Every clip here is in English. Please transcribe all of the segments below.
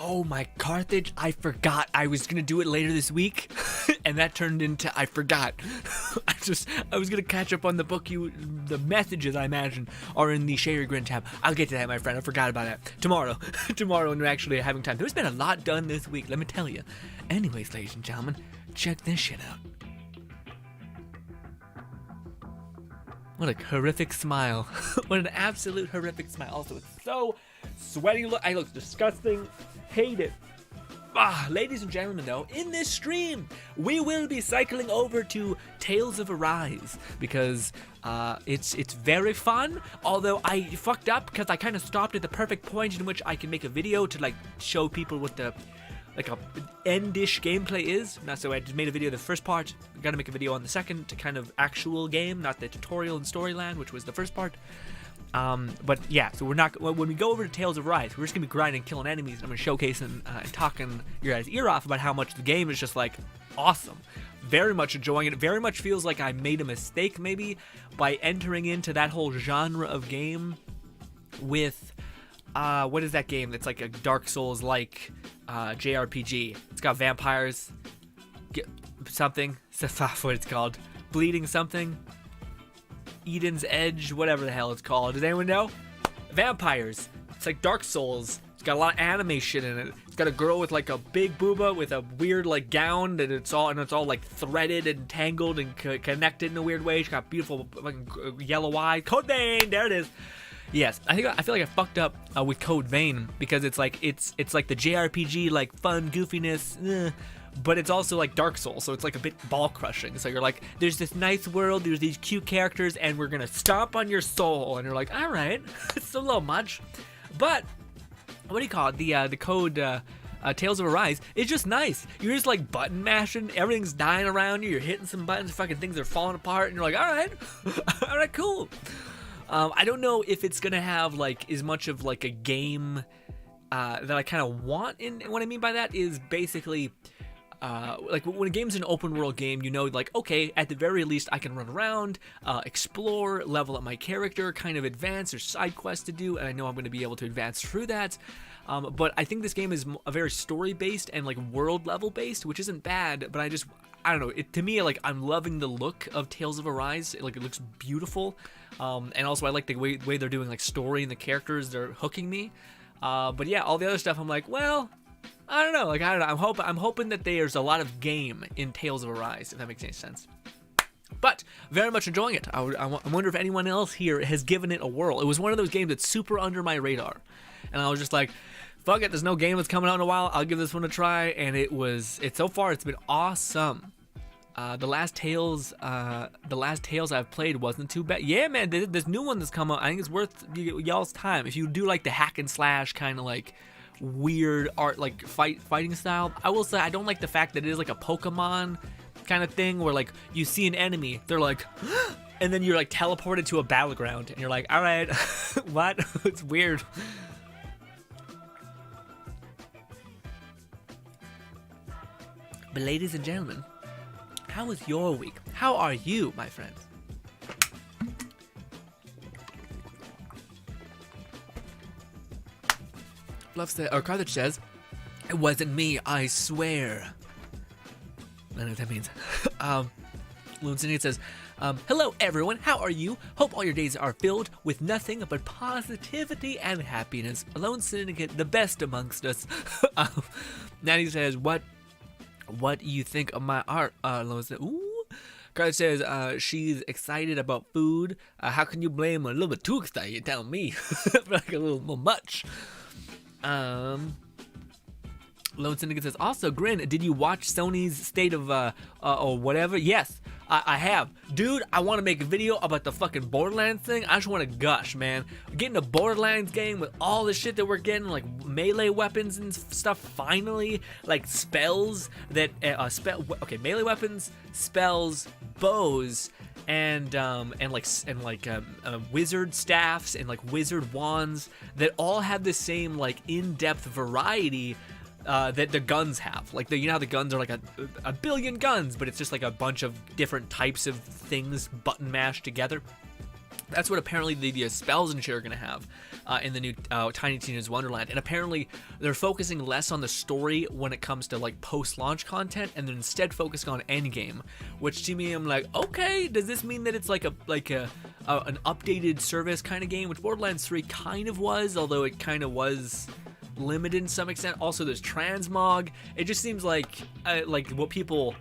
Oh, my Carthage, I forgot. I was going to do it later this week, and that turned into I forgot. I was going to catch up on the book. The messages, I imagine, are in the Share Your Grin tab. I'll get to that, my friend. I forgot about that. Tomorrow when we're actually having time. There's been a lot done this week, let me tell you. Anyways, ladies and gentlemen, check this shit out. What a horrific smile. What an absolute horrific smile. Also, it's so sweaty. I look disgusting. Hate it. Ladies and gentlemen, though, in this stream, we will be cycling over to Tales of Arise because it's very fun. Although I fucked up because I kind of stopped at the perfect point in which I can make a video to like show people what the a end-ish gameplay is. So I just made a video of the first part. Gotta make a video on the second to kind of actual game, not the tutorial and storyland, which was the first part. But yeah, so we're not, when we go over to Tales of Rise, we're just gonna be grinding, killing enemies, and I'm gonna showcasing and talking your guys' ear off about how much the game is just like awesome. Very much enjoying it. Very much feels like I made a mistake maybe by entering into that whole genre of game with what is that game that's like a Dark Souls like JRPG? It's got vampires, something. That's what it's called. Bleeding something. Eden's Edge, whatever the hell it's called. Does anyone know? Vampires. It's like Dark Souls. It's got a lot of anime shit in it. It's got a girl with like a big booba with a weird like gown that it's all like threaded and tangled and connected in a weird way. She's got beautiful like yellow eyes. Code Vein, there it is. Yes, I feel like I fucked up with Code Vein because it's like the JRPG like fun goofiness, but it's also like Dark Souls, so it's like a bit ball crushing. So you're like, there's this nice world, there's these cute characters, and we're gonna stomp on your soul, and you're like, all right, it's a little much, but what do you call it? The Code Tales of Arise is just nice. You're just like button mashing, everything's dying around you, you're hitting some buttons, fucking things are falling apart, and you're like, all right, cool. I don't know if it's gonna have like as much of like a game that I kind of want. In what I mean by that is basically like when a game's an open world game, you know, like okay, at the very least I can run around, explore, level up my character, kind of advance. There's side quests to do, and I know I'm going to be able to advance through that. But I think this game is a very story based and like world level based, which isn't bad. But I don't know. To me, like I'm loving the look of Tales of Arise. Like it looks beautiful. And also I like the way they're doing like story and the characters. They're hooking me. But yeah, all the other stuff I'm like, well, I don't know. Like I don't know. I'm hoping that there's a lot of game in Tales of Arise, if that makes any sense. But very much enjoying it. I wonder if anyone else here has given it a whirl. It was one of those games that's super under my radar, and I was just like, fuck it. There's no game that's coming out in a while. I'll give this one a try, and so far it's been awesome. The last Tales I've played wasn't too bad. Yeah, man, this new one that's come out, I think it's worth y'all's time. If you do like the hack and slash kind of like weird art, like fighting style, I will say I don't like the fact that it is like a Pokemon kind of thing where like you see an enemy, they're like, and then you're like teleported to a battleground, and you're like, all right, what? It's weird. But ladies and gentlemen, how was your week? How are you, my friends? Carthage says, it wasn't me, I swear. I don't know what that means. Loon Syndicate says, hello everyone, how are you? Hope all your days are filled with nothing but positivity and happiness. Lone Syndicate, the best amongst us. Natty says, what do you think of my art? Lone says, ooh. Carthage says, she's excited about food. How can you blame a little bit too excited? You tell me. Like a little much. Lone Syndicate says, also, Grin, did you watch Sony's State of, or whatever? Yes, I have. Dude, I want to make a video about the fucking Borderlands thing. I just want to gush, man. Getting a Borderlands game with all the shit that we're getting, like melee weapons and stuff, finally. Like spells that, melee weapons, spells, bows, and wizard staffs and like wizard wands that all have the same like in-depth variety that the guns have. Like you know how the guns are like a billion guns, but it's just like a bunch of different types of things button mashed together. That's what apparently the spells and shit are gonna have. in the new Tiny Tina's Wonderland, and apparently they're focusing less on the story when it comes to like post-launch content, and they're instead focusing on endgame. Which to me, I'm like, okay, does this mean that it's like an updated service kind of game, which Borderlands 3 kind of was, although it kind of was limited to some extent. Also, there's transmog. It just seems like what people.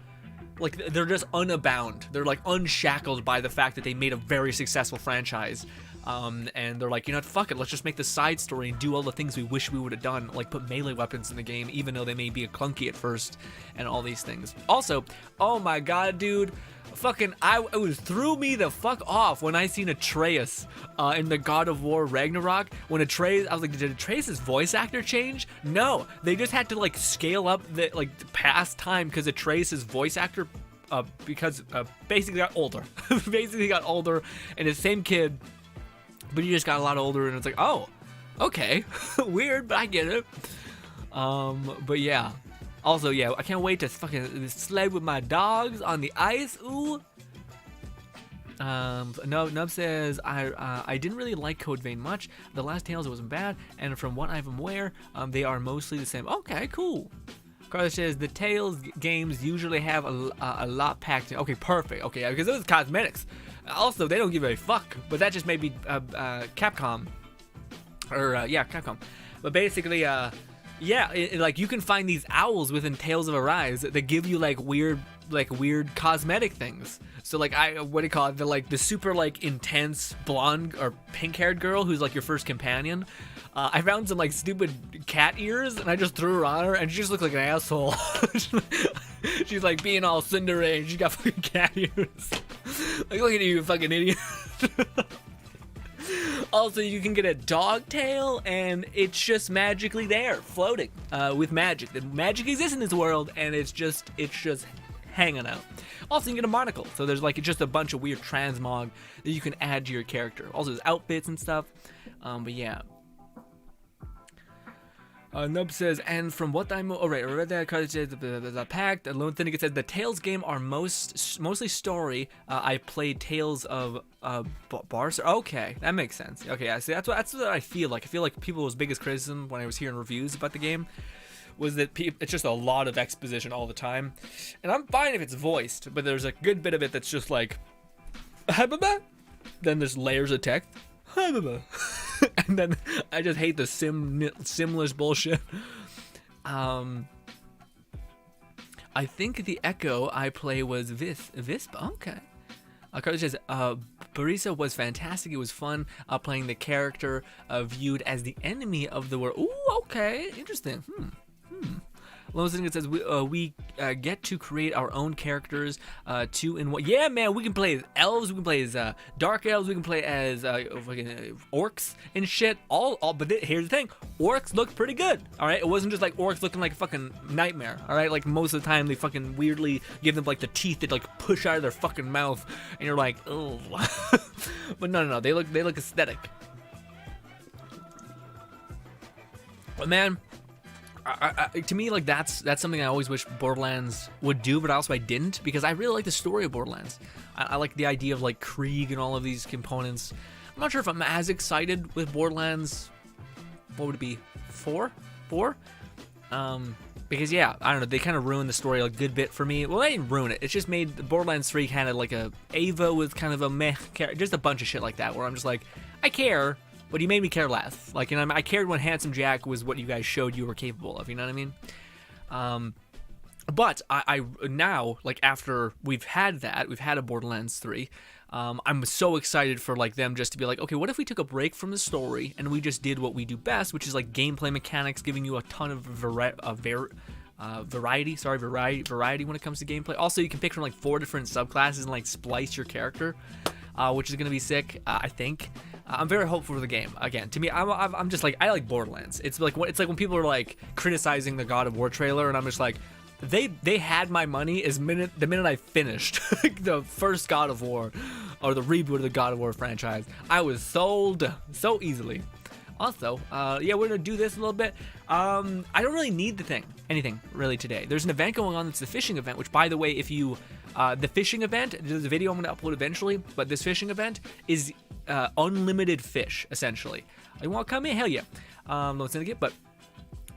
Like, they're just unabound. They're, like, unshackled by the fact that they made a very successful franchise. And they're like, you know what, fuck it, let's just make the side story and do all the things we wish we would have done. Like, put melee weapons in the game, even though they may be clunky at first, and all these things. Also, oh my god, dude. Fucking, it was threw me the fuck off when I seen Atreus in the God of War Ragnarok. When Atreus, I was like, did Atreus' voice actor change? No, they just had to like scale up the past time because Atreus' voice actor basically got older. Basically got older, and the same kid, but he just got a lot older, and it's like, oh, okay, weird, but I get it. But yeah. Also, yeah, I can't wait to fucking sled with my dogs on the ice. Ooh. Nub says, I didn't really like Code Vein much. The last Tales wasn't bad, and from what I'm aware, they are mostly the same. Okay, cool. Carlos says, the Tales games usually have a lot packed in. Okay, perfect. Okay, because those are cosmetics. Also, they don't give a fuck, but that just may be Capcom. Or, yeah, Capcom. But basically, yeah, like you can find these owls within Tales of Arise that give you like weird cosmetic things. So like what do you call it? The super like intense blonde or pink-haired girl who's like your first companion. I found some like stupid cat ears and I just threw her on her and she just looked like an asshole. She's like being all Cinderella and she got fucking cat ears. Like, look at you, fucking idiot. Also, you can get a dog tail, and it's just magically there, floating with magic. The magic exists in this world, and it's just hanging out. Also, you can get a monocle, so there's like just a bunch of weird transmog that you can add to your character. Also, there's outfits and stuff. But yeah. Nub says, and from what I'm... Oh, right, I read that card. Says the pact. Lone Thinnick says, the Tales game are mostly story. I played Tales of Bars. Okay, that makes sense. Okay, I see. That's what I feel like. I feel like people's biggest criticism when I was hearing reviews about the game was that it's just a lot of exposition all the time. And I'm fine if it's voiced, but there's a good bit of it that's just like... Then there's layers of text. And then I just hate the simless bullshit. I think the echo I play was Vispa. Okay. Carlos says, Barisa was fantastic. It was fun playing the character viewed as the enemy of the world. Ooh, okay. Interesting. Lone Singlet says, we get to create our own characters, 2 in 1. Yeah, man, we can play as elves, we can play as dark elves, we can play as fucking orcs and shit. But here's the thing, orcs look pretty good, all right? It wasn't just like orcs looking like a fucking nightmare, all right? Like most of the time, they fucking weirdly give them like the teeth that like push out of their fucking mouth, and you're like, oh. But no, they look aesthetic. But man. To me, like that's something I always wish Borderlands would do, but also I didn't, because I really like the story of Borderlands. I like the idea of like Krieg and all of these components. I'm not sure if I'm as excited with Borderlands. What would it be? 4? Because yeah, I don't know. They kind of ruined the story a good bit for me. Well, they didn't ruin it. It's just made Borderlands 3 kind of like a Ava with kind of a meh character, just a bunch of shit like that, where I'm just like, I care. But he made me care less. Like, and I cared when Handsome Jack was what you guys showed you were capable of. You know what I mean? But I now, like, after we've had a Borderlands 3, I'm so excited for like them just to be like, okay, what if we took a break from the story and we just did what we do best, which is like gameplay mechanics, giving you a ton of variety when it comes to gameplay. Also, you can pick from like 4 different subclasses and like splice your character, which is gonna be sick. I think. I'm very hopeful for the game. Again, to me, I'm just like, I like Borderlands. It's like when people are like criticizing the God of War trailer, and I'm just like, they had my money the minute I finished the first God of War, or the reboot of the God of War franchise. I was sold so easily. Also, yeah, we're gonna do this a little bit. I don't really need anything really today. There's an event going on. It's the fishing event, which, by the way, if you the fishing event, there's a video I'm gonna upload eventually, but this fishing event is unlimited fish, essentially. You want to come in? Hell yeah. No syndicate, but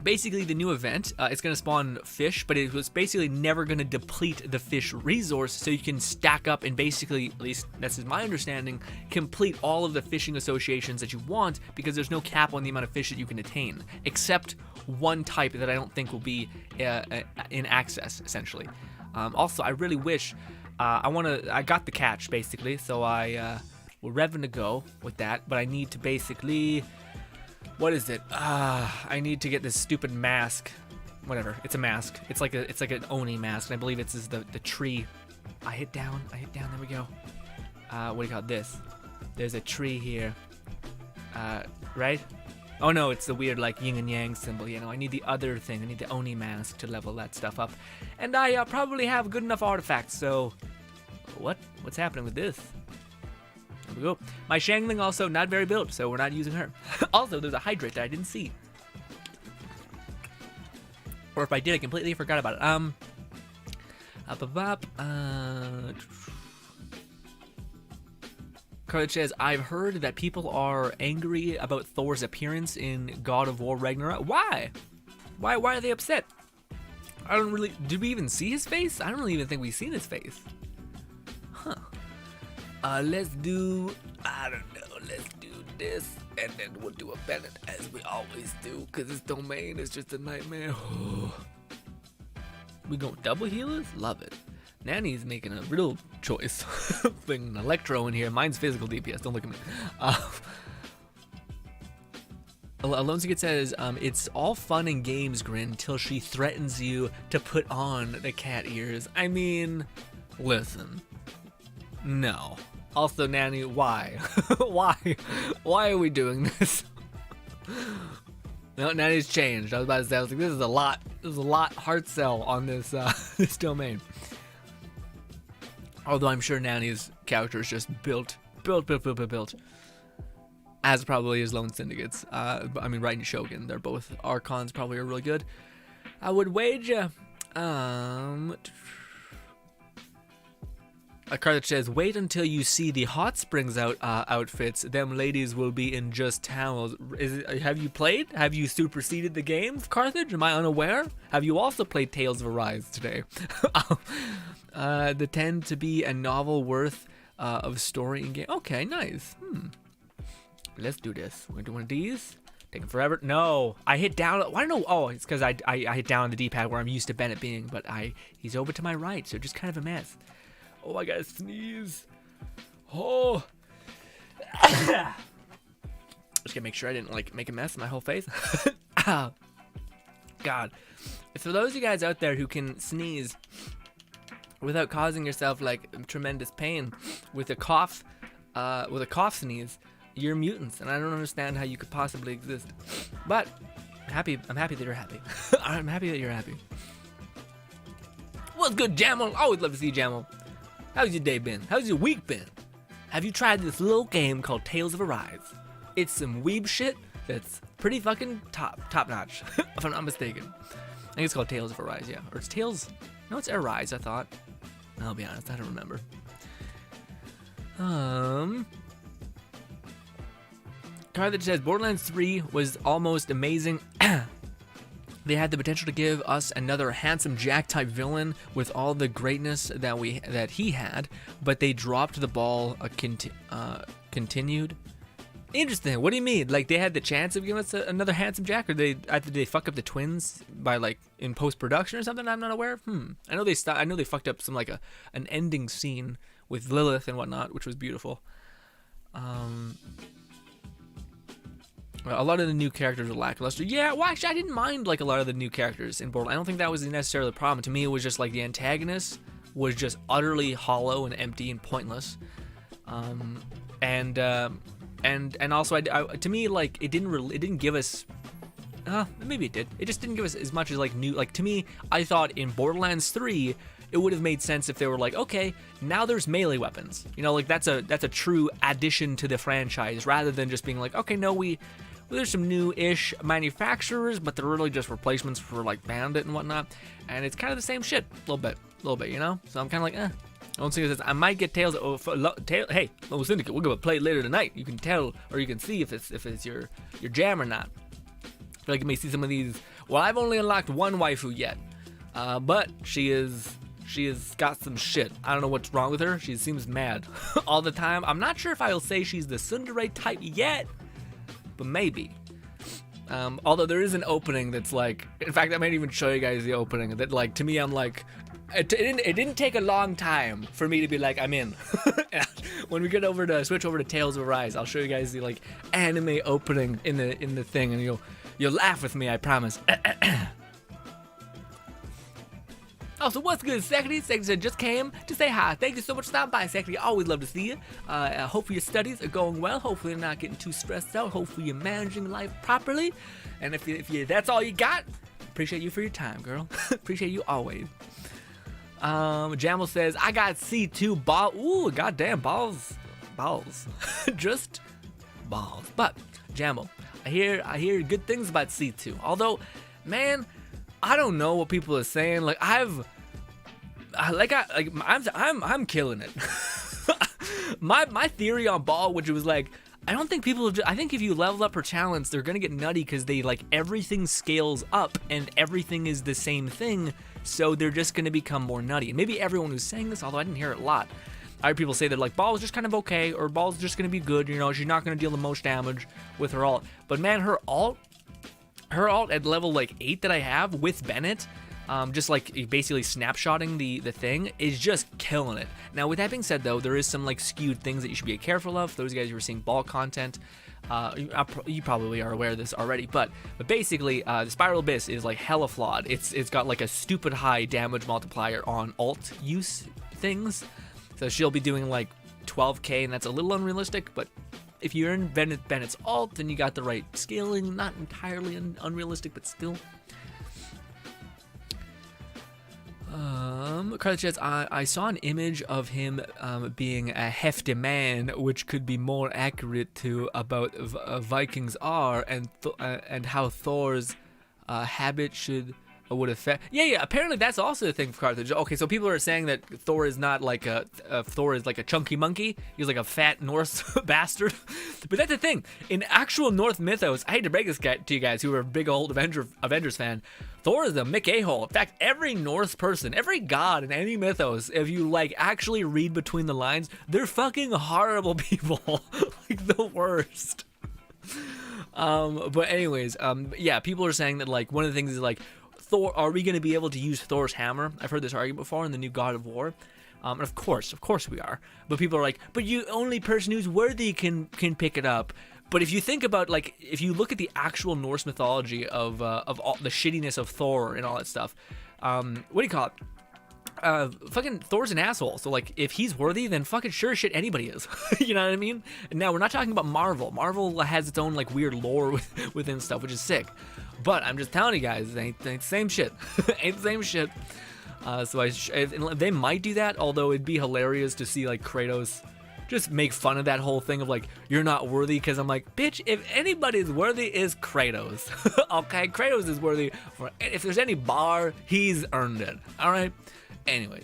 basically the new event, it's going to spawn fish, but it was basically never going to deplete the fish resource, so you can stack up and basically, at least that's my understanding, complete all of the fishing associations that you want, because there's no cap on the amount of fish that you can attain, except one type that I don't think will be in access, essentially. Also, I really wish, I got the catch, basically, so we're revving to go with that, but I need to basically... What is it? I need to get this stupid mask. Whatever. It's a mask. It's like an Oni mask, and I believe it's the tree. I hit down. There we go. What do you call this? There's a tree here. Right? Oh no, it's the weird like yin and yang symbol. You know, I need the other thing. I need the Oni mask to level that stuff up, and I probably have good enough artifacts. So, what's happening with this? There we go. My Shangling also not very built, so we're not using her. Also, there's a hydrate that I didn't see. Or if I did, I completely forgot about it. Carly says, I've heard that people are angry about Thor's appearance in God of War Ragnarok. Why? Why are they upset? I don't really... Did we even see his face? I don't really even think we've seen his face. Huh. Let's do, I don't know, let's do this, and then we'll do a Bennett as we always do, because this domain is just a nightmare. We gonna double healers? Love it. Nanny's making a real choice. Putting an Electro in here. Mine's physical DPS, don't look at me. Alone Secret says, it's all fun and games, Grin, till she threatens you to put on the cat ears. I mean, listen. No. Also, Nanny, why? Why are we doing this? No, Nanny's changed. I was about to say, I was like, this is a lot hard sell on this this domain. Although I'm sure Nanny's character is just built. As probably as Lone Syndicates. I mean, Right and Shogun, they're both Archons, probably are really good. I would wager, a card that says, wait until you see the Hot Springs outfits. Them ladies will be in just towels. Have you played? Have you superseded the game, Carthage? Am I unaware? Have you also played Tales of Arise today? They tend to be a novel worth of story and game. Okay, nice. Let's do this. We're gonna do one of these. Taking forever. No, I hit down. Why don't know? Oh, it's because I hit down the D-pad where I'm used to Bennett being, but he's over to my right, so just kind of a mess. Oh, I gotta sneeze. Oh. Just gotta make sure I didn't like make a mess of my whole face. God. For those of you guys out there who can sneeze without causing yourself like tremendous pain with a cough sneeze, you're mutants, and I don't understand how you could possibly exist. But I'm happy that you're happy. I'm happy that you're happy. What's good, Jamal? Always love to see Jamal. How's your day been? How's your week been? Have you tried this little game called Tales of Arise? It's some weeb shit that's pretty fucking top notch, if I'm not mistaken. I think it's called Tales of Arise, yeah. Or it's Tales... No, it's Arise, I thought. I'll be honest, I don't remember. Card that says Borderlands 3 was almost amazing. They had the potential to give us another handsome Jack type villain with all the greatness that he had, but they dropped the ball. Continued. Interesting. What do you mean? Like they had the chance of giving us another handsome Jack, or did they fuck up the twins by like in post production or something? I'm not aware of. I know they fucked up some like an ending scene with Lilith and whatnot, which was beautiful. A lot of the new characters are lackluster. Yeah, well, actually, I didn't mind like a lot of the new characters in Borderlands. I don't think that was necessarily the problem. To me, it was just like the antagonist was just utterly hollow and empty and pointless. And also, to me, like it didn't give us. Maybe it did. It just didn't give us as much as like new. Like to me, I thought in Borderlands 3, it would have made sense if they were like, okay, now there's melee weapons. You know, like that's a true addition to the franchise, rather than just being like, okay, no, there's some new-ish manufacturers, but they're really just replacements for like Bandit and whatnot, and it's kind of the same shit, a little bit, you know. So I'm kind of like, Lone Syndicate says, I might get Tails. Hey, Lone Syndicate, we're gonna play it later tonight. You can tell, or you can see if it's your jam or not. I feel like you may see some of these. Well, I've only unlocked one waifu yet, but she has got some shit. I don't know what's wrong with her. She seems mad all the time. I'm not sure if I'll say she's the tsundere type yet, but maybe. Although there is an opening that's like, in fact, I might even show you guys the opening that, like, to me, I'm like, it didn't take a long time for me to be like, I'm in. When we switch over to Tales of Arise, I'll show you guys the, like, anime opening in the thing, and you'll laugh with me, I promise. Also, what's good, Secretary? Secretary said just came to say hi. Thank you so much for stopping by, Secretary. Always love to see you. Hopefully your studies are going well. Hopefully you're not getting too stressed out. Hopefully you're managing life properly. And if you that's all you got, appreciate you for your time, girl. Appreciate you always. Jamal says, I got C2 ball. Ooh, goddamn balls. Just balls. But, Jamal, I hear good things about C2. Although, man, I don't know what people are saying. Like I'm killing it. my theory on ball, which was like, I don't think people. I think if you level up per talents, they're gonna get nutty because they like everything scales up and everything is the same thing. So they're just gonna become more nutty. And maybe everyone who's saying this, although I didn't hear it a lot, I heard people say that like ball is just kind of okay, or ball's just gonna be good. You know, she's not gonna deal the most damage with her ult. But man, her ult at level like 8 that I have with Bennett, just like basically snapshotting the thing, is just killing it. Now with that being said though, there is some like skewed things that you should be careful of. Those guys who are seeing ball content, you probably are aware of this already, but basically the Spiral Abyss is like hella flawed. It's got like a stupid high damage multiplier on ult use things, so she'll be doing like 12k, and that's a little unrealistic, but if you're in Bennett's ult, then you got the right scaling. Not entirely unrealistic, but still. Carly says, I saw an image of him being a hefty man, which could be more accurate to about Vikings are and how Thor's habit would affect. Yeah. Apparently that's also the thing for Carthage. Okay, so people are saying that Thor is not like Thor is like a chunky monkey. He's like a fat Norse bastard. But that's the thing. In actual Norse mythos, I hate to break this to you guys who are a big old Avengers fan, Thor is a Mick a-hole. In fact, every Norse person, every god in any mythos, if you like actually read between the lines, they're fucking horrible people. Like the worst. But anyways, yeah, people are saying that like one of the things is like, Thor, are we going to be able to use Thor's hammer? I've heard this argument before in the new God of War. And of course we are. But people are like, but you only person who's worthy can pick it up. But if you think about, like, if you look at the actual Norse mythology of all the shittiness of Thor and all that stuff, what do you call it? Fucking Thor's an asshole. So like, if he's worthy, then fucking sure shit anybody is. You know what I mean? And now we're not talking about Marvel. Marvel has its own like weird lore within stuff, which is sick. But I'm just telling you guys, it ain't the same shit. Ain't the same shit. So they might do that, although it'd be hilarious to see like Kratos just make fun of that whole thing of like, you're not worthy, because I'm like, bitch, if anybody's worthy, is Kratos. Okay, Kratos is worthy for, if there's any bar, he's earned it. All right. Anyway.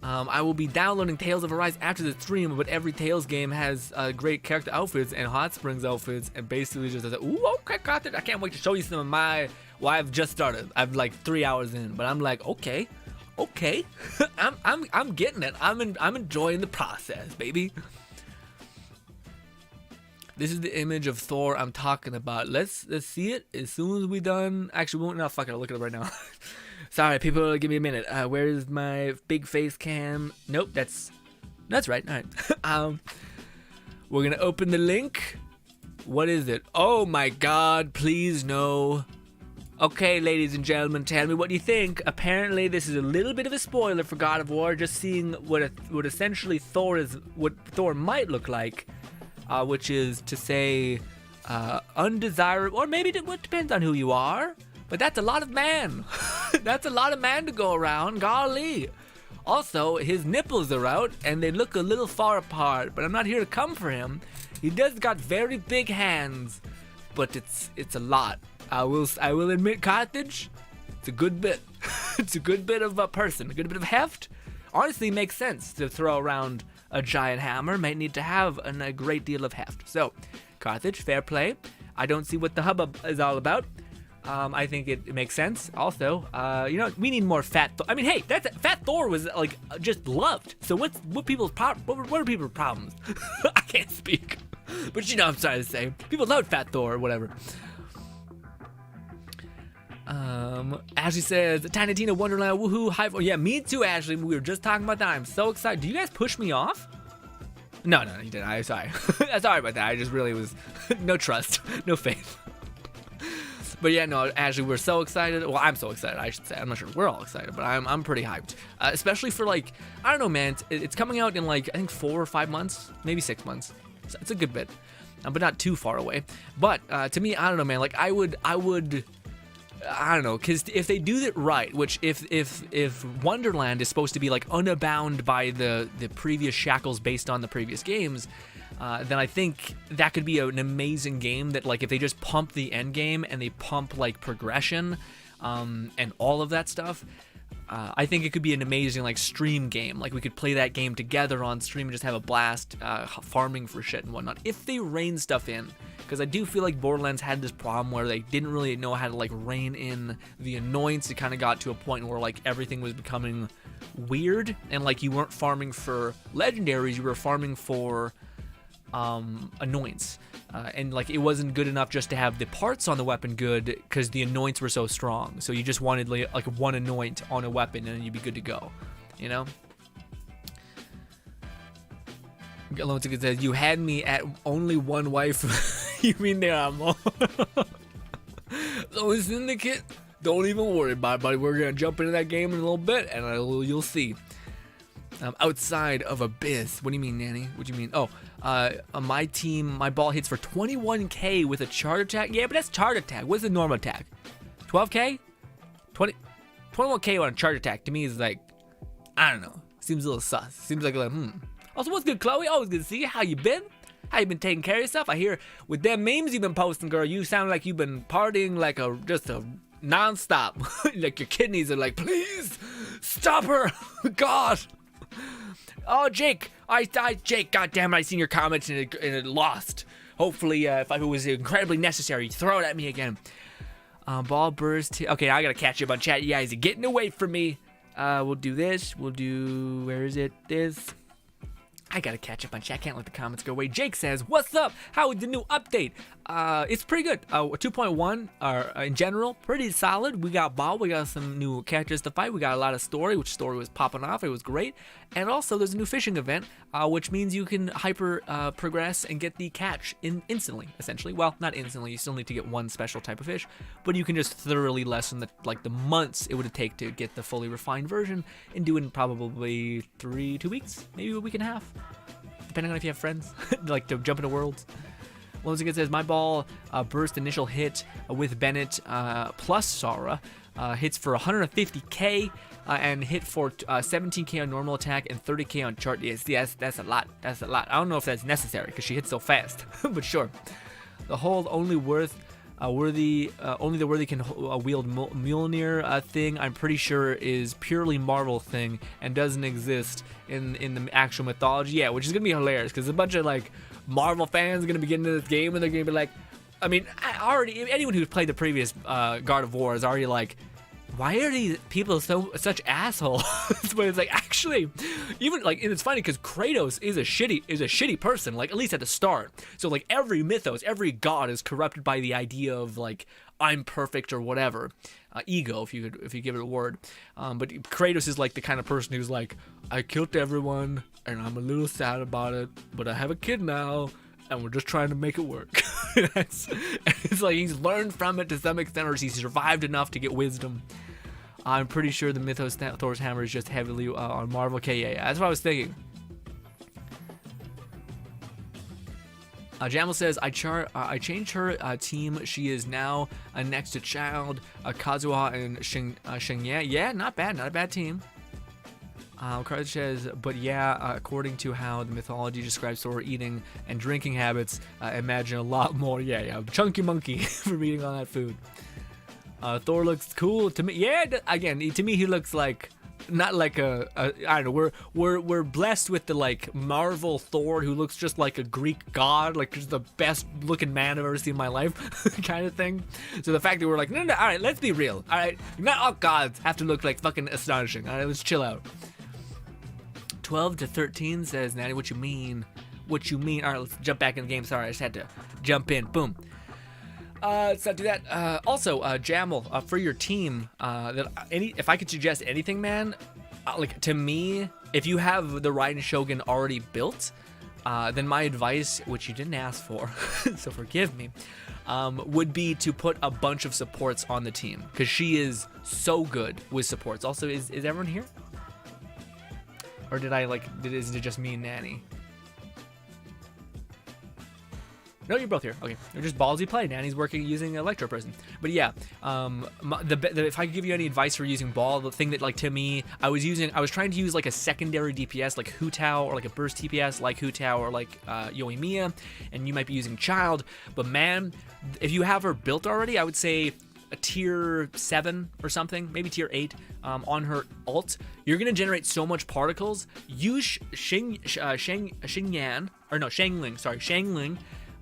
I will be downloading Tales of Arise after the stream, but every Tales game has great character outfits and Hot Springs outfits, and basically just like, ooh, okay, got it. I can't wait to show you some of my. Well, I've just started. I'm like 3 hours in, but I'm like, okay, I'm getting it. I'm enjoying the process, baby. This is the image of Thor I'm talking about. Let's see it as soon as we done. Actually, we won't. No, fuck it. I'll look at it right now. Sorry, people, give me a minute. Where's my big face cam? Nope, that's right. All right. We're gonna open the link. What is it? Oh my God! Please no. Okay, ladies and gentlemen, tell me what you think. Apparently, this is a little bit of a spoiler for God of War. Just seeing what essentially what Thor might look like, which is to say, undesirable, or maybe it depends on who you are. But that's a lot of man. That's a lot of man to go around. Golly. Also, his nipples are out and they look a little far apart. But I'm not here to come for him. He does got very big hands, but it's a lot. I will admit, Carthage, It's a good bit. It's a good bit of a person, a good bit of heft. Honestly, makes sense to throw around a giant hammer. Might need to have a great deal of heft. So, Carthage, fair play. I don't see what the hubbub is all about. I think it makes sense. Also, we need more Fat Thor. I mean, hey, Fat Thor was like just loved. So what are people's problems? I can't speak, but you know what I'm trying to say. People loved Fat Thor or whatever. Ashley says, Tiny Tina Wonderland, woohoo, hype. Oh, yeah, me too, Ashley. We were just talking about that. I'm so excited. Do you guys push me off? No, you didn't. I'm sorry. Sorry about that. I just really was no trust, no faith. But yeah, no, Ashley, we're so excited. Well, I'm so excited, I should say. I'm not sure we're all excited, but I'm pretty hyped. Especially for like, I don't know, man. It's coming out in like, I think 4 or 5 months, maybe 6 months. So it's a good bit, but not too far away. But to me, I don't know, man. Like I would, I don't know, because if they do it right, which if Wonderland is supposed to be like unbound by the previous shackles based on the previous games, then I think that could be an amazing game that, like, if they just pump the end game and they pump like progression and all of that stuff, I think it could be an amazing like stream game. Like we could play that game together on stream and just have a blast farming for shit and whatnot if they rein stuff in. Because I do feel like Borderlands had this problem where they didn't really know how to like rein in the annoyance. It kind of got to a point where like everything was becoming weird, and like you weren't farming for legendaries, you were farming for annoyance, and like it wasn't good enough just to have the parts on the weapon good because the annoyance were so strong. So you just wanted like one annoyant on a weapon and you'd be good to go, you know. Alone Ticket says, you had me at only one wife. You mean there are more? So Syndicate, don't even worry about it, buddy. We're gonna jump into that game in a little bit, and you'll see. Outside of Abyss, what do you mean, Nanny? What do you mean? Oh, my team, my ball hits for 21k with a charge attack. Yeah, but that's charge attack. What's the normal attack? 12k? 21k on a charge attack to me is like, I don't know. Seems a little sus. Seems like Also, what's good, Chloe? Always good to see you. How you been? How you been taking care of yourself? I hear with them memes you've been posting, girl, you sound like you've been partying like just a non-stop. Like your kidneys are like, please stop her. God. Oh, Jake. Jake, goddamn it, I seen your comments and it lost. Hopefully, if it was incredibly necessary, throw it at me again. Ball burst. Okay, I gotta catch up on chat. You guys are getting away from me. We'll do this. We'll do, where is it? This. I gotta catch up on chat. Can't let the comments go away. Jake says, what's up? How is the new update? It's pretty good. 2.1 in general, pretty solid. We got Ball. We got some new characters to fight. We got a lot of story, which story was popping off. It was great. And also, there's a new fishing event, which means you can hyper progress and get the catch instantly, essentially. Well, not instantly. You still need to get one special type of fish, but you can just thoroughly lessen the months it would take to get the fully refined version and do it in probably 2 weeks, maybe a week and a half, depending on if you have friends, like to jump into worlds. Once again, says my ball burst initial hit with Bennett plus Sara hits for 150k and hit for 17k on normal attack and 30k on chart. Yes, that's a lot. That's a lot. I don't know if that's necessary because she hits so fast, but sure. The hold only only the worthy can wield Mjolnir thing. I'm pretty sure is purely Marvel thing and doesn't exist in the actual mythology. Yeah, which is gonna be hilarious because a bunch of like Marvel fans are gonna be getting into this game and they're gonna be like, I mean, anyone who's played the previous God of War is already like, why are these people such assholes? But it's like, actually, even like, and it's funny because Kratos is a shitty person, like at least at the start. So like every mythos, every god is corrupted by the idea of like I'm perfect or whatever, ego if you give it a word. But Kratos is like the kind of person who's like, I killed everyone and I'm a little sad about it, but I have a kid now. And we're just trying to make it work. It's like he's learned from it to some extent, or he's survived enough to get wisdom. I'm pretty sure the Mythos Thor's hammer is just heavily on Marvel. Okay, yeah, that's what I was thinking. Jamal says, I changed her team. She is now next to Child, Kazuha, and Shingye. Yeah, not a bad team. Carter says, but yeah, according to how the mythology describes Sora eating and drinking habits, imagine a lot more. Yeah, chunky monkey for eating all that food. Thor looks cool to me. Yeah, again, to me he looks like not like a I don't know. We're blessed with the like Marvel Thor who looks just like a Greek god, like just the best looking man I've ever seen in my life, kind of thing. So the fact that we're like, no, all right, let's be real. All right, not all gods have to look like fucking astonishing. All right, let's chill out. 12 to 13 says Natty. What you mean? What you mean? All right, let's jump back in the game. Sorry, I just had to jump in. Boom. Let's not do that. Also, Jamal, for your team, if I could suggest anything, man, like to me, if you have the Raiden Shogun already built, then my advice, which you didn't ask for, so forgive me, would be to put a bunch of supports on the team because she is so good with supports. Also, is everyone here? Or is it just me and Nanny? No, you're both here. Okay, they're just ballsy play. Nanny's working using Electro Person, but yeah, if I could give you any advice for using ball, the thing that like to me, I was trying to use like a secondary DPS like Hu Tao or like a burst TPS like Hu Tao or like Yoimiya, and you might be using Child. But man, if you have her built already, I would say a tier 7 or something, maybe tier 8 on her ult. You're gonna generate so much particles. Use Shangling,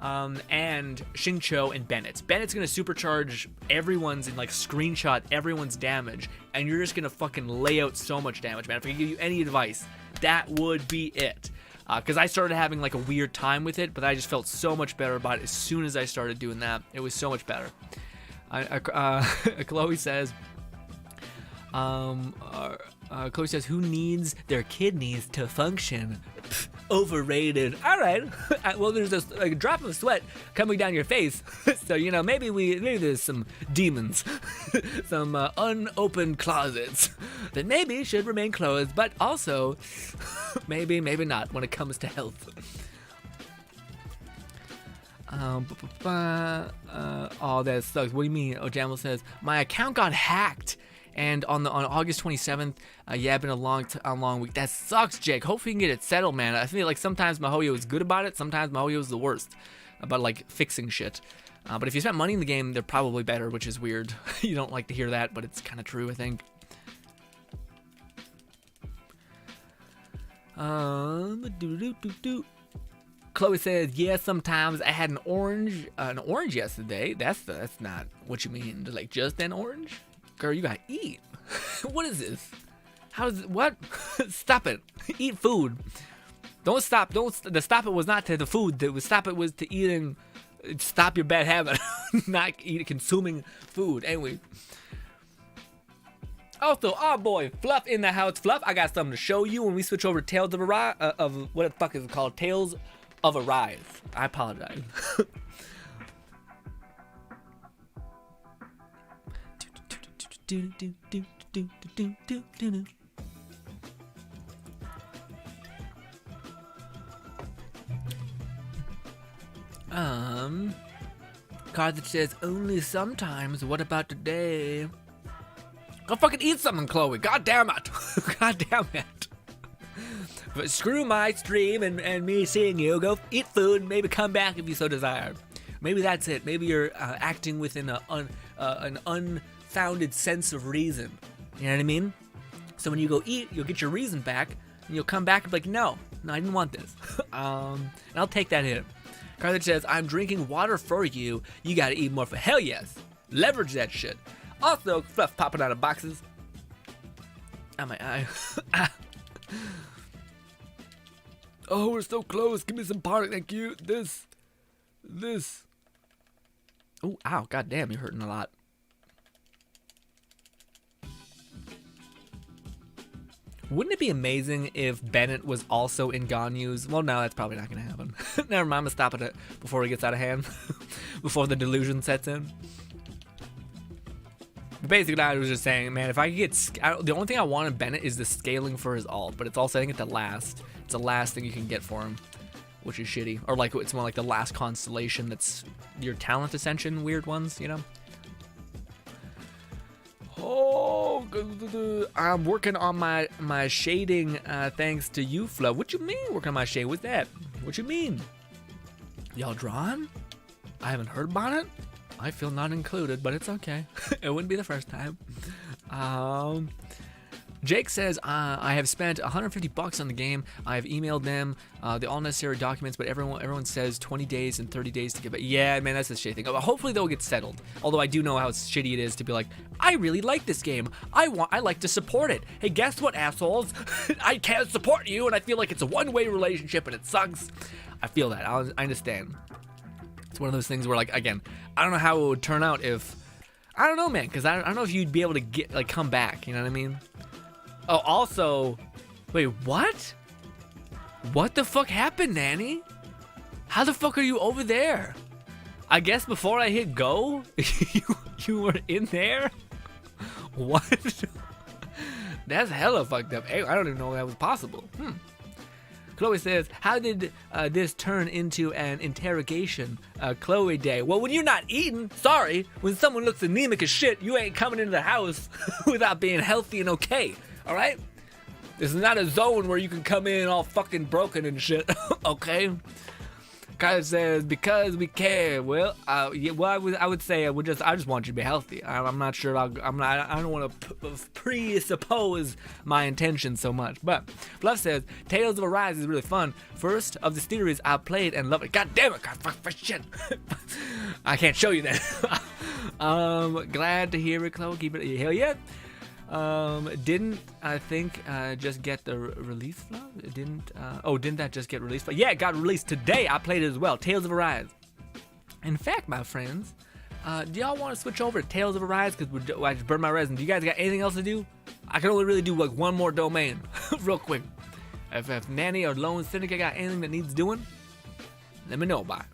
and Xingqiu and Bennett. Bennett's gonna supercharge everyone's and like screenshot everyone's damage, and you're just gonna fucking lay out so much damage, man. If I could give you any advice, that would be it. Because I started having like a weird time with it, but I just felt so much better about it as soon as I started doing that. It was so much better. Chloe says, Chloe says, who needs their kidneys to function? Pfft, overrated. All right. Well, there's just like a drop of sweat coming down your face. So, you know, maybe there's some demons, some unopened closets that maybe should remain closed, but also maybe not when it comes to health. Oh, that sucks. What do you mean? Jamal says, my account got hacked. And on August 27th, yeah, been a long week. That sucks, Jake. Hopefully you can get it settled, man. I feel like sometimes MiHoYo is good about it. Sometimes MiHoYo is the worst about like fixing shit. But if you spent money in the game, they're probably better, which is weird. You don't like to hear that, but it's kind of true, I think. Chloe says, yeah, sometimes I had an orange yesterday. That's not what you mean. Like just an orange? Girl, you gotta eat. What is this? What? Stop it. Eat food. Don't stop. The stop it was not to the food. Stop it was to eating. Stop your bad habit. Not consuming food. Anyway. Also, oh boy, Fluff in the house. Fluff, I got something to show you when we switch over to Tales of Arise. What the fuck is it called? Tales of Arise. I apologize. Card that says only sometimes. What about today? Go fucking eat something, Chloe. God damn it. God damn it. But screw my stream and me seeing you. Go eat food. Maybe come back if you so desire. Maybe that's it. Maybe you're acting with an unfounded sense of reason. You know what I mean? So when you go eat, you'll get your reason back, and you'll come back and be like, no, I didn't want this. And I'll take that hit. Card that says, I'm drinking water for you. You gotta eat more for hell yes. Leverage that shit. Also, Fluff popping out of boxes. Oh, my eye. Oh, we're so close. Give me some product, thank you. This. Oh, ow, goddamn, you're hurting a lot. Wouldn't it be amazing if Bennett was also in Ganyu's? Well, no, that's probably not going to happen. Never mind, I'm going to stop it before it gets out of hand. Before the delusion sets in. But basically, I was just saying, man, if I could get... the only thing I want in Bennett is the scaling for his ult, but it's also, I think, it's the last thing you can get for him, which is shitty. Or, like, it's more like the last constellation that's your talent ascension weird ones, you know? Oh, I'm working on my shading thanks to you, Flo. What you mean working on my shade? What's that? What you mean? Y'all drawing? I haven't heard about it? I feel not included, but it's okay. It wouldn't be the first time. Jake says, I have spent $150 on the game. I've emailed them the all necessary documents, but everyone says 20 days and 30 days to get back. Yeah, man, that's the shitty thing. Hopefully they'll get settled. Although I do know how shitty it is to be like, I really like this game. I like to support it. Hey, guess what, assholes? I can't support you, and I feel like it's a one-way relationship, and it sucks. I feel that. I understand. It's one of those things where, like, again, I don't know how it would turn out if... I don't know, man, because I don't know if you'd be able to come back. You know what I mean? Oh, also, wait, what? What the fuck happened, Nanny? How the fuck are you over there? I guess before I hit go, you were in there? What? That's hella fucked up. I don't even know that was possible. Chloe says, how did this turn into an interrogation Chloe day? Well, when you're not eating, sorry, when someone looks anemic as shit, you ain't coming into the house without being healthy and okay. All right, this is not a zone where you can come in all fucking broken and shit. Okay. Kyle says because we care. Well, yeah, I would say I just want you to be healthy. I'm not sure. I don't want to presuppose my intentions so much. But Bluff says Tales of Arise is really fun. First of the series I played and love it. God damn it! God, fuck shit. I can't show you that. Glad to hear it, Chloe. Keep it. Hell yeah. Didn't I think just get the release flow? Didn't that just get released? Yeah, it got released today. I played it as well. Tales of Arise. In fact, my friends, do y'all want to switch over to Tales of Arise? Because I just burned my resin. Do you guys got anything else to do? I can only really do like one more domain, real quick. If Nanny or Lone Syndicate got anything that needs doing, let me know. Bye.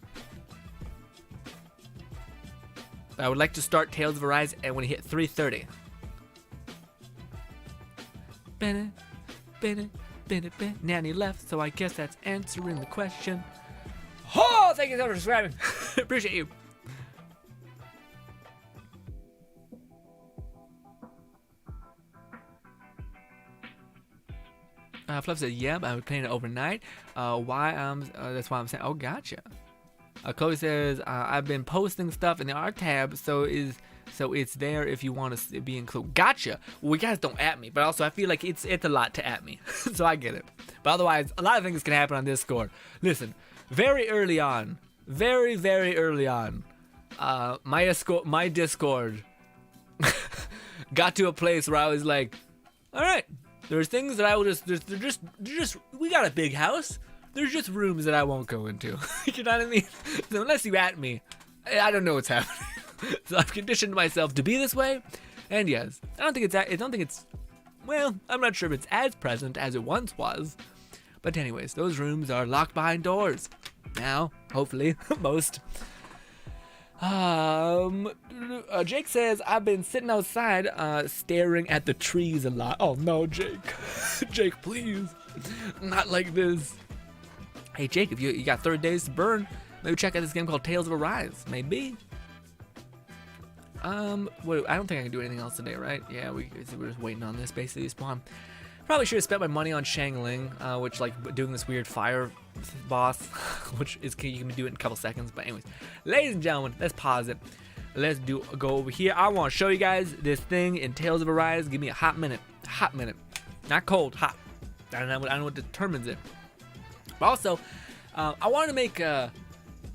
I would like to start Tales of Arise and when you hit 3:30. Bennett, Nanny left, so I guess that's answering the question. Oh, thank you so much for subscribing. Appreciate you. Fluff said, yep, I was playing it overnight. That's why I'm saying, oh, gotcha. Chloe says, I've been posting stuff in the art tab, so it's there if you want to be included. Gotcha. Well, you guys don't at me, but also I feel like it's a lot to at me, so I get it. But otherwise, a lot of things can happen on Discord. Listen, very early on, very early on, my Discord got to a place where I was like, all right, there's things that I will just we got a big house. There's just rooms that I won't go into. You know what I mean? So unless you at me, I don't know what's happening. So I've conditioned myself to be this way, and yes, I don't think it's. Well, I'm not sure if it's as present as it once was, but anyways, those rooms are locked behind doors now. Hopefully, most. Jake says I've been sitting outside, staring at the trees a lot. Oh no, Jake, Jake, please, not like this. Hey Jake, if you got 30 days to burn, maybe check out this game called Tales of Arise. Maybe. Wait, I don't think I can do anything else today, right? Yeah, we're just waiting on this basically to spawn. Probably should have spent my money on Shangling, which like doing this weird fire boss, which is you can do it in a couple seconds. But anyways, ladies and gentlemen, let's pause it. Let's go over here. I want to show you guys this thing in Tales of Arise. Give me a hot minute, not cold, hot. I don't know what determines it. But also, I wanted to make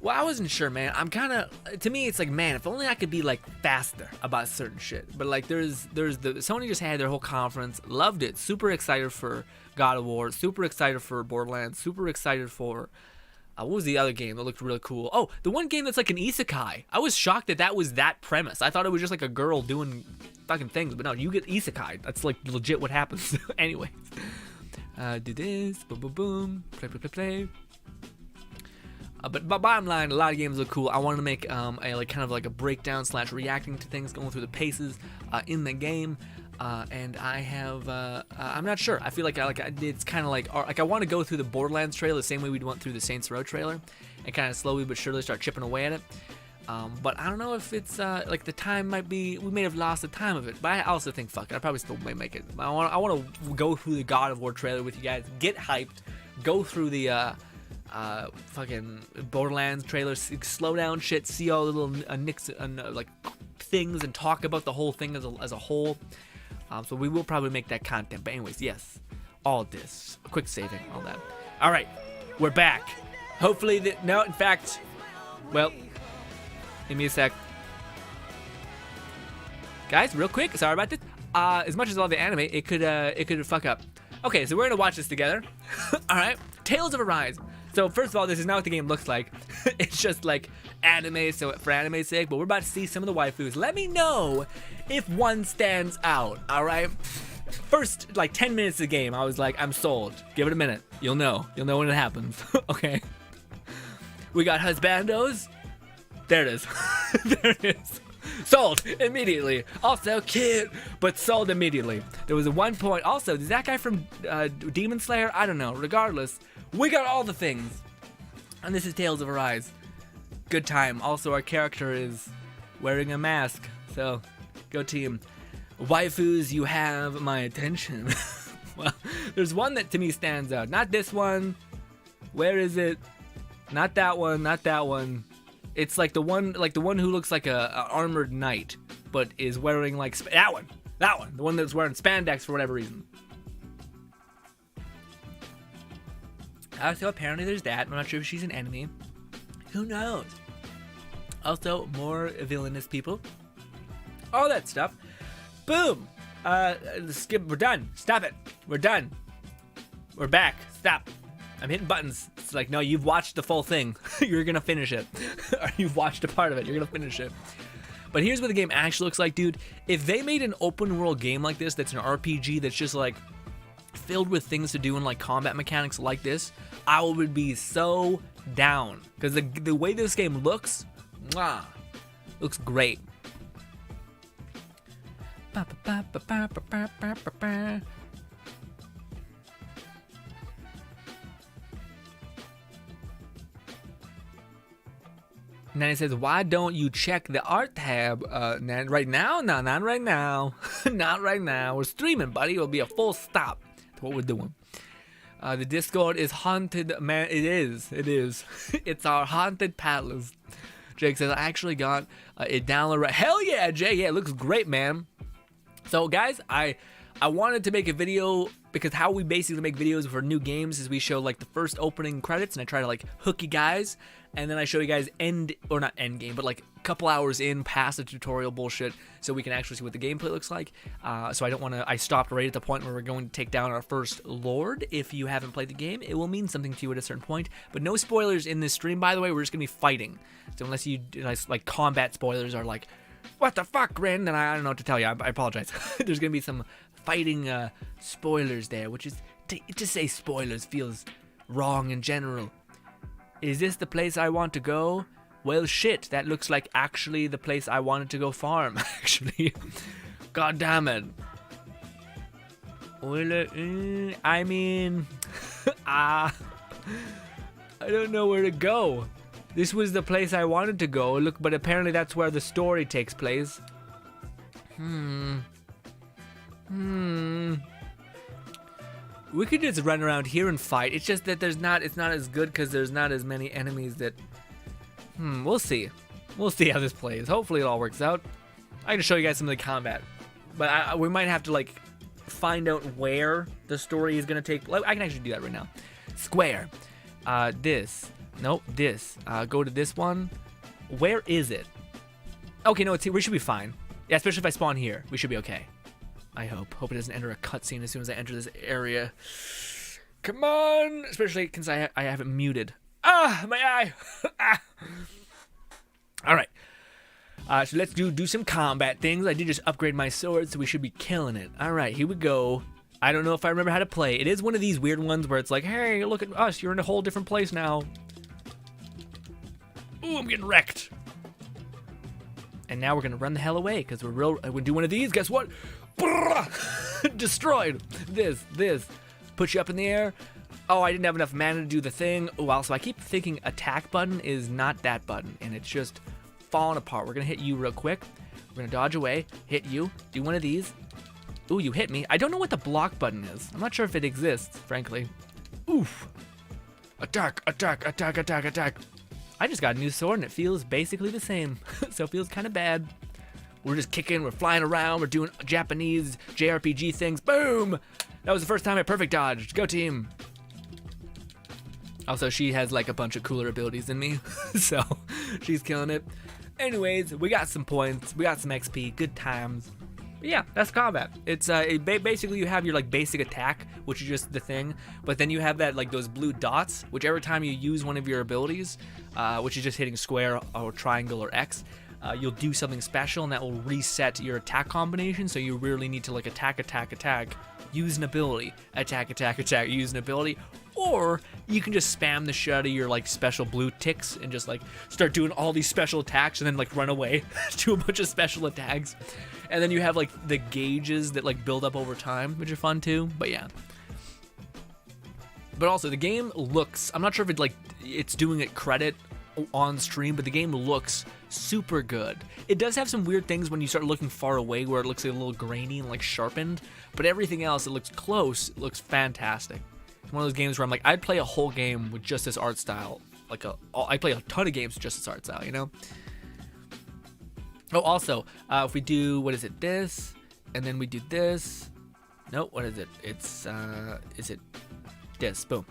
well, I wasn't sure, man. To me, it's like, man, if only I could be like faster about certain shit. But like, there's Sony just had their whole conference, loved it, super excited for God of War, super excited for Borderlands, super excited for what was the other game that looked really cool? Oh, the one game that's like an isekai. I was shocked that was that premise. I thought it was just like a girl doing fucking things, but no, you get isekai. That's like legit what happens. Anyways, do this, boom, boom, boom, play. But bottom line, a lot of games look cool. I wanted to make a like kind of like a breakdown / reacting to things, going through the paces in the game. And I have I'm not sure. I feel like it's kind of like I want to go through the Borderlands trailer the same way we went through the Saints Row trailer, and kind of slowly but surely start chipping away at it. But I don't know if it's like the time might be. We may have lost the time of it. But I also think fuck it. I probably still may make it. I want to go through the God of War trailer with you guys. Get hyped. Go through the fucking Borderlands trailers, slow down shit, see all the little nicks and like things, and talk about the whole thing as a whole. So we will probably make that content. But anyways, yes, all this, quick saving, all that. All right, we're back. Hopefully, no, in fact, well, give me a sec. Guys, real quick, sorry about this. As much as I love the anime, it could fuck up. Okay, so we're gonna watch this together. All right, Tales of Arise. So first of all, this is not what the game looks like. It's just like anime, so for anime's sake. But we're about to see some of the waifus. Let me know if one stands out. All right. First, like 10 minutes of the game, I was like, I'm sold. Give it a minute. You'll know. You'll know when it happens. Okay. We got husbandos. There it is. There it is. Sold immediately. Also cute, but sold immediately. There was a one point. Also, is that guy from Demon Slayer? I don't know. Regardless, we got all the things. And this is Tales of Arise. Good time. Also, our character is wearing a mask. So, go team. Waifus, you have my attention. Well, there's one that to me stands out. Not this one. Where is it? Not that one. Not that one. It's like the one who looks like a armored knight, but is wearing like that one, the one that's wearing spandex for whatever reason. So apparently there's that. I'm not sure if she's an enemy. Who knows? Also, more villainous people. All that stuff. Boom. Skip. We're done. Stop it. We're done. We're back. Stop. I'm hitting buttons. It's like, no, you've watched the full thing. You're gonna finish it. Or you've watched a part of it. You're gonna finish it. But here's what the game actually looks like, dude. If they made an open world game like this, that's an RPG that's just like filled with things to do and like combat mechanics like this, I would be so down. Because the way this game looks, looks great. And then it says, why don't you check the art tab right now? No, not right now. Not right now. We're streaming, buddy. It'll be a full stop to what we're doing. The Discord is haunted, man. It is. It is. It's our haunted palace. Jake says, I actually got it downloaded. Hell yeah, Jay. Yeah, it looks great, man. So, guys, I wanted to make a video because how we basically make videos for new games is we show like the first opening credits and I try to like hook you guys, and then I show you guys not end game, but like a couple hours in past the tutorial bullshit so we can actually see what the gameplay looks like. So I stopped right at the point where we're going to take down our first lord. If you haven't played the game, it will mean something to you at a certain point, but no spoilers in this stream, by the way. We're just gonna be fighting, so unless you like combat spoilers are like, what the fuck, Ren? And I don't know what to tell you. I apologize. There's gonna be some fighting spoilers there, which is to say spoilers feels wrong in general. Is this the place I want to go? Well, shit, that looks like actually the place I wanted to go farm, actually. God damn it. Well, I mean, I don't know where to go. This was the place I wanted to go. Look, but apparently that's where the story takes place. We could just run around here and fight. It's just that it's not as good because there's not as many enemies that... We'll see. We'll see how this plays. Hopefully it all works out. I'm gonna show you guys some of the combat. But we might have to like find out where the story is gonna take... I can actually do that right now. Square. This. Nope, this. Go to this one. Where is it? Okay, no, we should be fine. Yeah, especially if I spawn here. We should be okay. I hope. Hope it doesn't enter a cutscene as soon as I enter this area. Come on! Especially since I have it muted. Ah, my eye! Ah. Alright. So let's do some combat things. I did just upgrade my sword, so we should be killing it. Alright, here we go. I don't know if I remember how to play. It is one of these weird ones where it's like, hey, look at us. You're in a whole different place now. Ooh, I'm getting wrecked. And now we're gonna run the hell away because we're do one of these. Guess what? Destroyed. This. Put you up in the air. Oh, I didn't have enough mana to do the thing. Oh, also I keep thinking attack button is not that button, and it's just falling apart. We're gonna hit you real quick. We're gonna dodge away. Hit you. Do one of these. Ooh, you hit me. I don't know what the block button is. I'm not sure if it exists, frankly. Oof. Attack, attack, attack, attack, attack. I just got a new sword and it feels basically the same. So it feels kind of bad. We're just kicking, we're flying around, we're doing Japanese JRPG things. Boom! That was the first time I perfect dodged. Go team. Also, she has like a bunch of cooler abilities than me. So she's killing it. Anyways, we got some points, we got some XP, good times. But yeah, that's combat. It's basically you have your like basic attack, which is just the thing, but then you have that like those blue dots, which every time you use one of your abilities, which is just hitting square or triangle or X, you'll do something special, and that will reset your attack combination. So you really need to like attack, attack, attack, use an ability, attack, attack, attack, use an ability, or you can just spam the shit out of your like special blue ticks and just like start doing all these special attacks and then like run away, do a bunch of special attacks. And then you have like the gauges that like build up over time, which are fun too. But yeah. But also the game looks, I'm not sure if it's doing it credit on stream, but the game looks super good. It does have some weird things when you start looking far away where it looks like a little grainy and like sharpened, but everything else, it looks close, it looks fantastic. It's one of those games where I'm like, I'd play a whole game with just this art style. I play a ton of games with just this art style, you know? Oh, also, if we do, what is it, this, and then we do this. No, what is it? It's, is it this? Boom.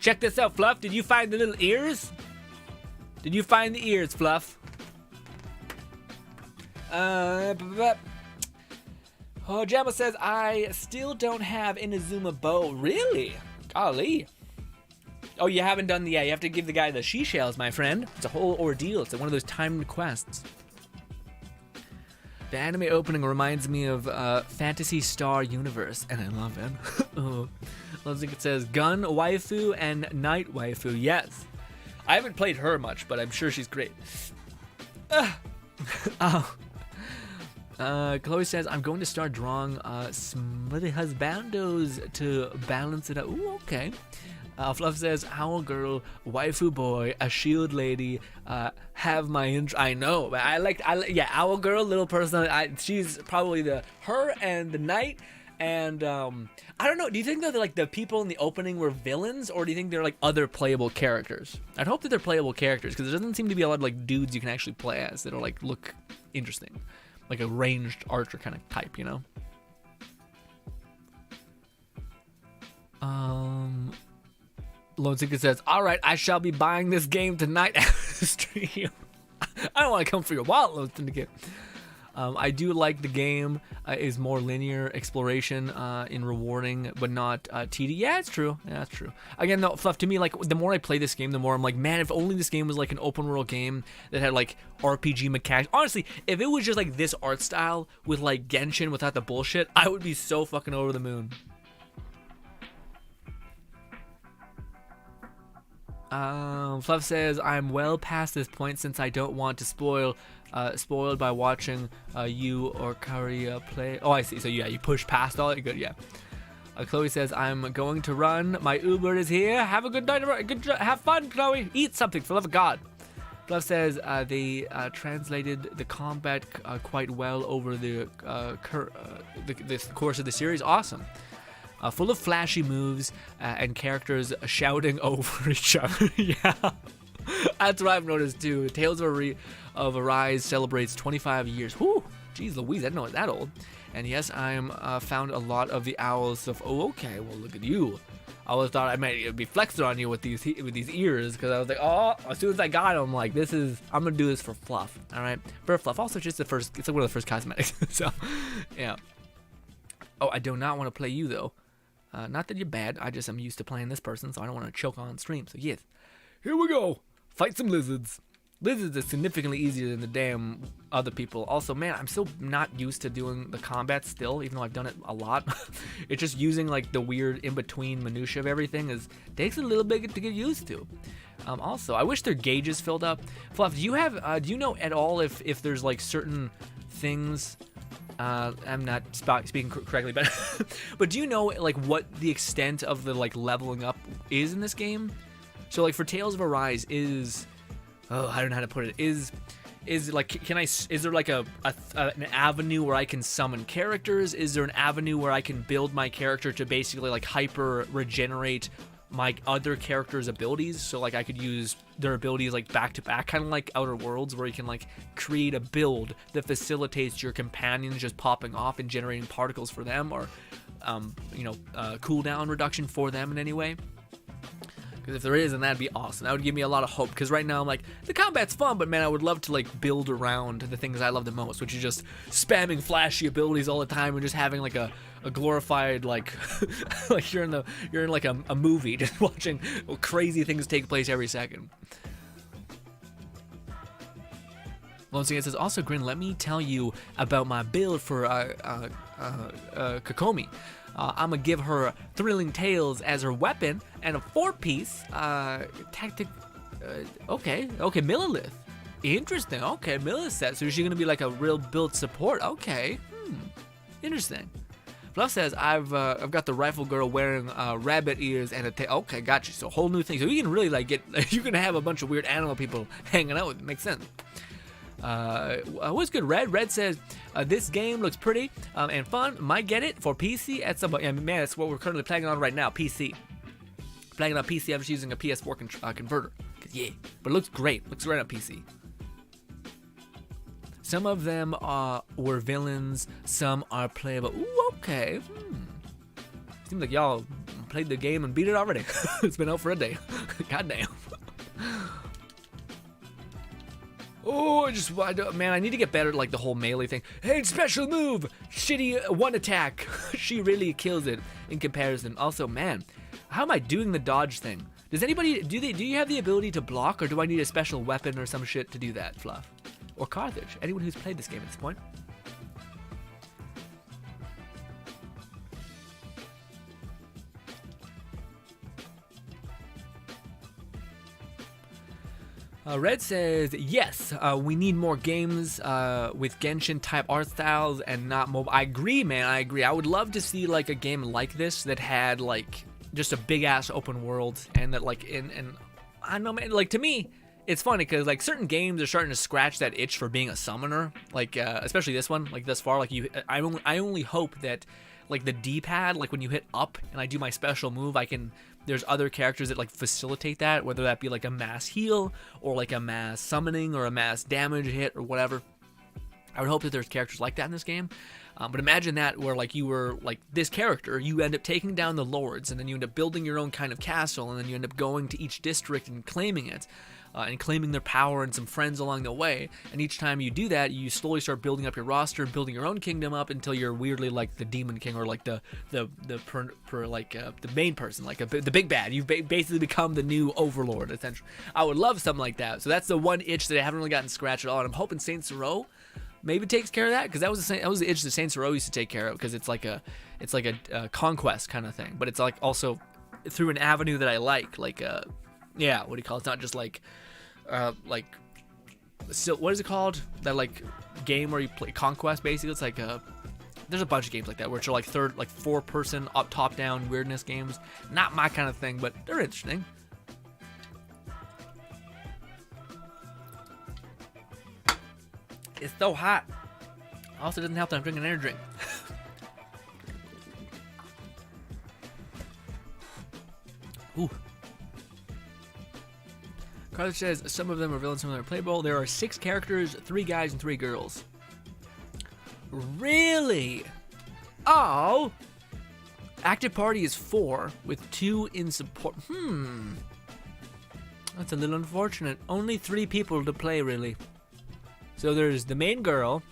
Check this out, Fluff. Did you find the little ears? Did you find the ears, Fluff? Oh, Jamma says, I still don't have Inazuma bow. Really? Golly. Oh, you haven't done the, yeah, you have to give the guy the she shells, my friend. It's a whole ordeal. It's one of those timed quests. The anime opening reminds me of Phantasy Star Universe, and I love it. Oh. I think it says gun waifu and night waifu. Yes. I haven't played her much, but I'm sure she's great. Oh. Chloe says, I'm going to start drawing smutty husbandos to balance it out. Ooh, okay. Fluff says, Owl Girl, Waifu Boy, a Shield Lady, have my intro. I know, but yeah, Owl Girl, little person. She's probably her and the Knight, and I don't know. Do you think that like the people in the opening were villains, or do you think they're like other playable characters? I'd hope that they're playable characters, because there doesn't seem to be a lot of like dudes you can actually play as that'll like look interesting, like a ranged archer kind of type, you know? Lone Seeker says, alright, I shall be buying this game tonight after the stream. I don't want to come for your wallet, Lone Syndicate. I do like the game is more linear exploration in rewarding, but not tedious. Yeah, it's true. Yeah, that's true. Again, though, Fluff, to me, like, the more I play this game, the more I'm like, man, if only this game was like an open world game that had like RPG mechanics. Honestly, if it was just like this art style with like Genshin without the bullshit, I would be so fucking over the moon. Fluff says, I'm well past this point since I don't want to spoiled by watching you or Karia play. Oh, I see. So yeah, you push past all it. Good, yeah. Chloe says, I'm going to run. My Uber is here. Have a good night. Have fun, Chloe. Eat something, for the love of God. Fluff says they translated the combat quite well over the course of the series. Awesome. Full of flashy moves and characters shouting over each other. Yeah, that's what I've noticed too. Tales of Arise celebrates 25 years. Whew, geez Louise, I didn't know it was that old. And yes, I'm found a lot of the owl stuff. Oh, okay, well look at you. I always thought I might be flexing on you with these ears, because I was like, oh, as soon as I got them, I'm like, I'm gonna do this for Fluff. All right, for Fluff. Also, just it's like one of the first cosmetics. So, yeah. Oh, I do not want to play you though. Not that you're bad, I just am used to playing this person, so I don't want to choke on stream. So yes, here we go. Fight some lizards. Lizards is significantly easier than the damn other people. Also, man, I'm still not used to doing the combat still, even though I've done it a lot. It's just using like the weird in-between minutia of everything takes a little bit to get used to. Also, I wish their gauges filled up. Fluff, do you know at all if there's like certain things? I'm not speaking correctly, but do you know like what the extent of the like leveling up is in this game? So like for Tales of Arise I don't know how to put it. Is like, is there like an avenue where I can summon characters? Is there an avenue where I can build my character to basically like hyper regenerate my other characters' abilities. So like I could use their abilities like back to back, kind of like Outer Worlds, where you can like create a build that facilitates your companions just popping off and generating particles for them, or cooldown reduction for them in any way. Because if there is, then that'd be awesome. That would give me a lot of hope. Because right now I'm like, the combat's fun, but man, I would love to like build around the things I love the most, which is just spamming flashy abilities all the time and just having like a glorified like like you're in like a movie, just watching crazy things take place every second. Once again, it says, also, Grin, let me tell you about my build for Kokomi. I'm gonna give her Thrilling Tales as her weapon and a 4-piece tactic. Okay, Millilith. Interesting. Okay, Millilith set. So is she gonna be like a real build support? Okay, interesting. Fluff says, I've got the rifle girl wearing rabbit ears and a tail. Okay, gotcha. So whole new thing. So you can really like you can have a bunch of weird animal people hanging out with. Makes sense. What's good, Red? Red says, this game looks pretty and fun. Might get it for PC at some point. Yeah, man, that's what we're currently playing on right now, PC. Playing on PC, I'm just using a PS4 converter. Yeah, but it looks great. Looks great on PC. Some of them were villains, some are playable. Ooh, okay. Seems like y'all played the game and beat it already. It's been out for a day. Goddamn. Oh, man, I need to get better at like the whole melee thing. Hey, special move, shitty one attack. She really kills it in comparison. Also, man, how am I doing the dodge thing? Does anybody, do you have the ability to block, or do I need a special weapon or some shit to do that, Fluff? Or Carthage, anyone who's played this game at this point? Red says, yes, we need more games with Genshin type art styles and not mobile. I agree, man, I agree. I would love to see like a game like this that had like just a big ass open world, and that like and I don't know, man, like to me, it's funny because like certain games are starting to scratch that itch for being a summoner, like especially this one, like thus far, like I only hope that like the D-pad, like when you hit up and I do my special move, there's other characters that like facilitate that, whether that be like a mass heal or like a mass summoning or a mass damage hit or whatever. I would hope that there's characters like that in this game. But imagine that where like you were like this character, you end up taking down the lords, and then you end up building your own kind of castle, and then you end up going to each district and claiming it. And claiming their power and some friends along the way. And each time you do that, you slowly start building up your roster, building your own kingdom up until you're weirdly like the Demon King, or like the main person, like the big bad. You've basically become the new overlord, essentially. I would love something like that. So that's the one itch that I haven't really gotten scratched at all. And I'm hoping Saints Row maybe takes care of that, because that was the itch that Saints Row used to take care of, because it's like a conquest kind of thing, but it's like also through an avenue that I like yeah, what do you call it? It's not just like what is it called? That like game where you play Conquest, basically. It's like there's a bunch of games like that, which are like 4-person up, top down weirdness games. Not my kind of thing, but they're interesting. It's so hot. Also, doesn't help that I'm drinking an energy drink. Ooh. Carthage says, some of them are villains, some of them are playable. There are 6 characters, 3 guys and 3 girls. Really? Oh! Active party is 4, with 2 in support. That's a little unfortunate. Only 3 people to play, really. So there's the main girl.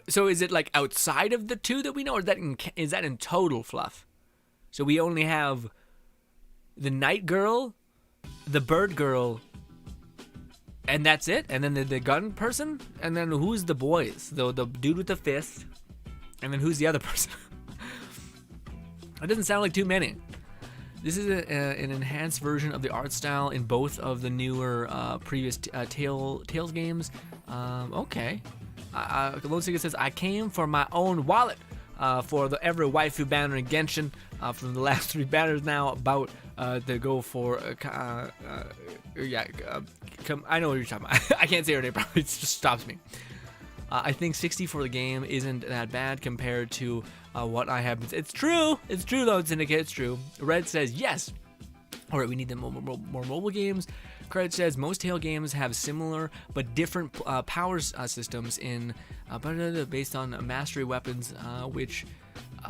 So is it like outside of the 2 that we know, or is that in total, Fluff? So we only have the night girl, the bird girl, and that's it? And then the gun person? And then who's the boys? The dude with the fist. And then who's the other person? That doesn't sound like too many. This is an enhanced version of the art style in both of the newer previous Tales games. Okay. Lone Secret says, I came for my own wallet for every waifu banner in Genshin. From the last 3 banners now, about to go for I know what you're talking about. I can't say her name probably. It just stops me. I think 60 for the game isn't that bad compared to what I have. It's true. It's true though, Syndicate. It's true. Red says yes. All right, we need the more mobile games. Credit says most Halo games have similar but different power systems in based on mastery weapons, which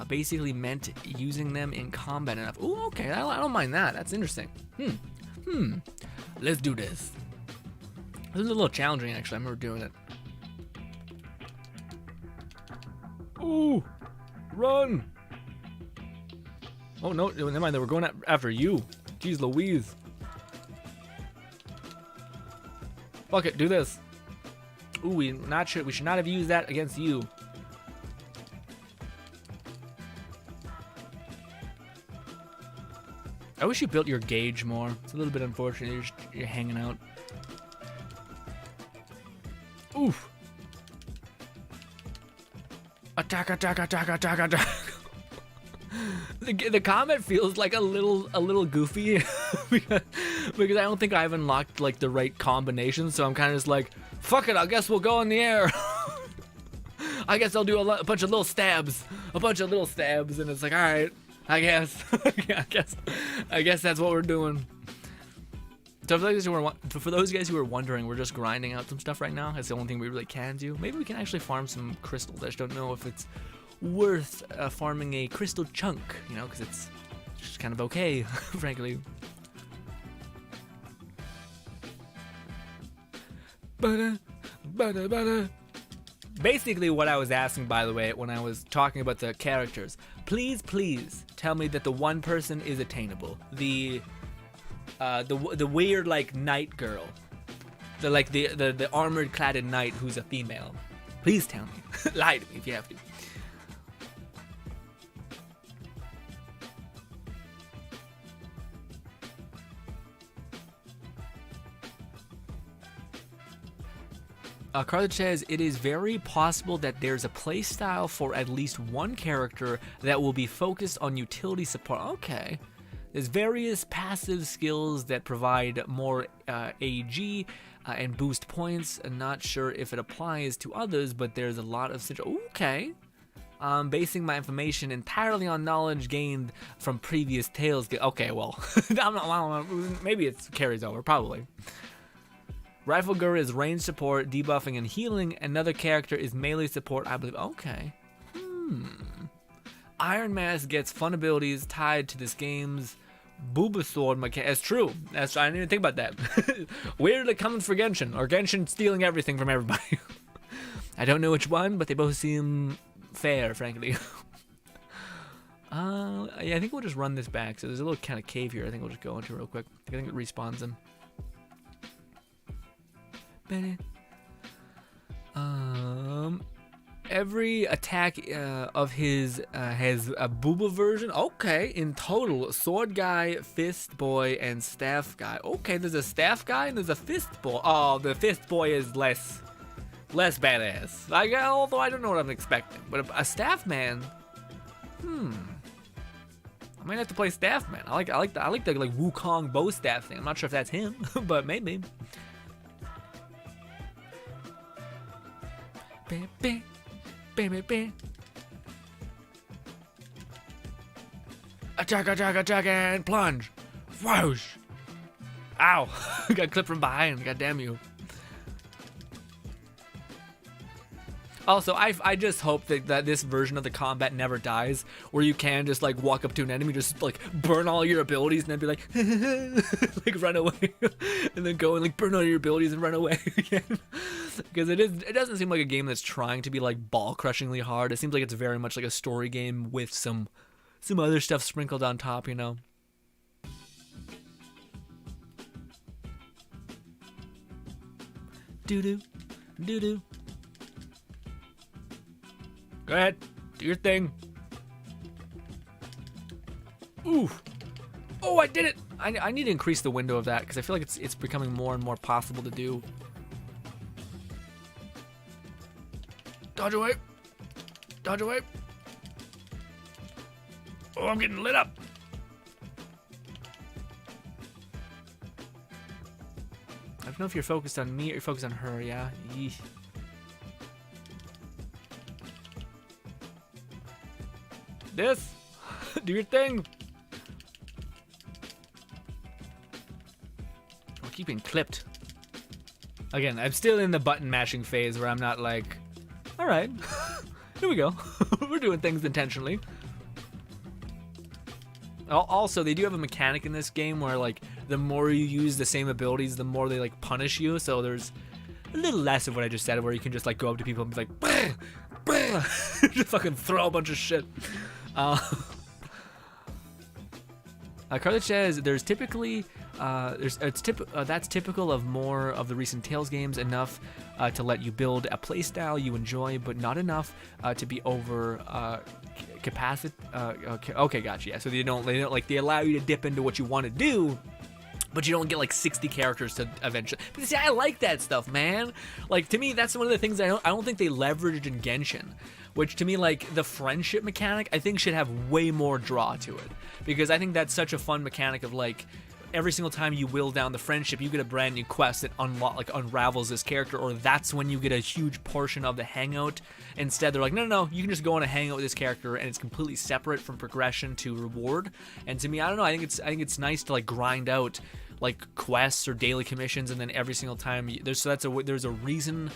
basically meant using them in combat enough. Ooh, okay, I don't mind that. That's interesting. Let's do this. This is a little challenging, actually. I remember doing it. Ooh, run! Oh no, never mind. They were going after you. Jeez Louise. Fuck it, do this. Ooh, we should not have used that against you. I wish you built your gauge more. It's a little bit unfortunate. You're hanging out. Oof. Attack, attack, attack, attack, attack. The combat feels like a little goofy because I don't think I've unlocked like the right combination, so I'm kind of just like, fuck it, I guess we'll go in the air. I guess I'll do a bunch of little stabs, and it's like, all right, I guess, I guess that's what we're doing. So for those guys who are wondering, we're just grinding out some stuff right now. That's the only thing we really can do. Maybe we can actually farm some crystals. I just don't know if it's worth farming a crystal chunk, you know, because it's just kind of okay, frankly. Basically, what I was asking, by the way, when I was talking about the characters, please tell me that the one person is attainable. The weird like knight girl, the armored cladded knight who's a female. Please tell me. Lie to me if you have to. Carthage says, it is very possible that there's a playstyle for at least one character that will be focused on utility support. Okay. There's various passive skills that provide more AG and boost points. I'm not sure if it applies to others, but there's a lot of... Okay. Basing my information entirely on knowledge gained from previous tales. Okay, well, maybe it carries over, probably. Rifle Gur is range support, debuffing, and healing. Another character is melee support, I believe. Okay. Iron Mask gets fun abilities tied to this game's Booba Sword mechanic. That's true. I didn't even think about that. Weirdly coming for Genshin, or Genshin stealing everything from everybody. I don't know which one, but they both seem fair, frankly. Yeah, I think we'll just run this back. So there's a little kind of cave here. I think we'll just go into real quick. I think it respawns him. Every attack of his has a booba version. Okay, in total, sword guy, fist boy, and staff guy. Okay, there's a staff guy and there's a fist boy. Oh, the fist boy is less badass. Although I don't know what I'm expecting, but a staff man. I might have to play staff man. I like the like Wukong bow staff thing. I'm not sure if that's him, but maybe. Attack, attack, attack, and plunge. Whoosh. Ow. Got clipped from behind. God damn you. Also, I just hope that this version of the combat never dies, where you can just like walk up to an enemy, just like burn all your abilities, and then be like, like run away, and then go and like burn all your abilities and run away again. Because it doesn't seem like a game that's trying to be like ball crushingly hard. It seems like it's very much like a story game with some other stuff sprinkled on top, you know. Doo doo, doo doo. Go ahead, do your thing. Ooh. Oh, I did it. I need to increase the window of that because I feel like it's becoming more and more possible to do. Dodge away. Dodge away. Oh, I'm getting lit up. I don't know if you're focused on me or you're focused on her, yeah? Yeesh. this. Do your thing. We're keeping clipped. Again, I'm still in the button mashing phase where I'm not like, all right, here we go. We're doing things intentionally. Also, they do have a mechanic in this game where like the more you use the same abilities, the more they like punish you. So there's a little less of what I just said, where you can just like go up to people and be like, bah, bah, just fucking throw a bunch of shit. Carly says there's typically that's typical of more of the recent Tales games, enough to let you build a playstyle you enjoy, but not enough to be over capacity. Okay, gotcha. Yeah, so they don't like, they allow you to dip into what you want to do, but you don't get like 60 characters to eventually. But see, I like that stuff, man. Like, to me, that's one of the things I don't think they leveraged in Genshin. Which, to me, like, the friendship mechanic, I think should have way more draw to it. Because I think that's such a fun mechanic of, like, every single time you will down the friendship, you get a brand new quest that unravels this character, or that's when you get a huge portion of the hangout. Instead, they're like, no, you can just go on a hangout with this character, and it's completely separate from progression to reward. And to me, I don't know, I think it's nice to, like, grind out, like, quests or daily commissions, and then every single time, there's a reason.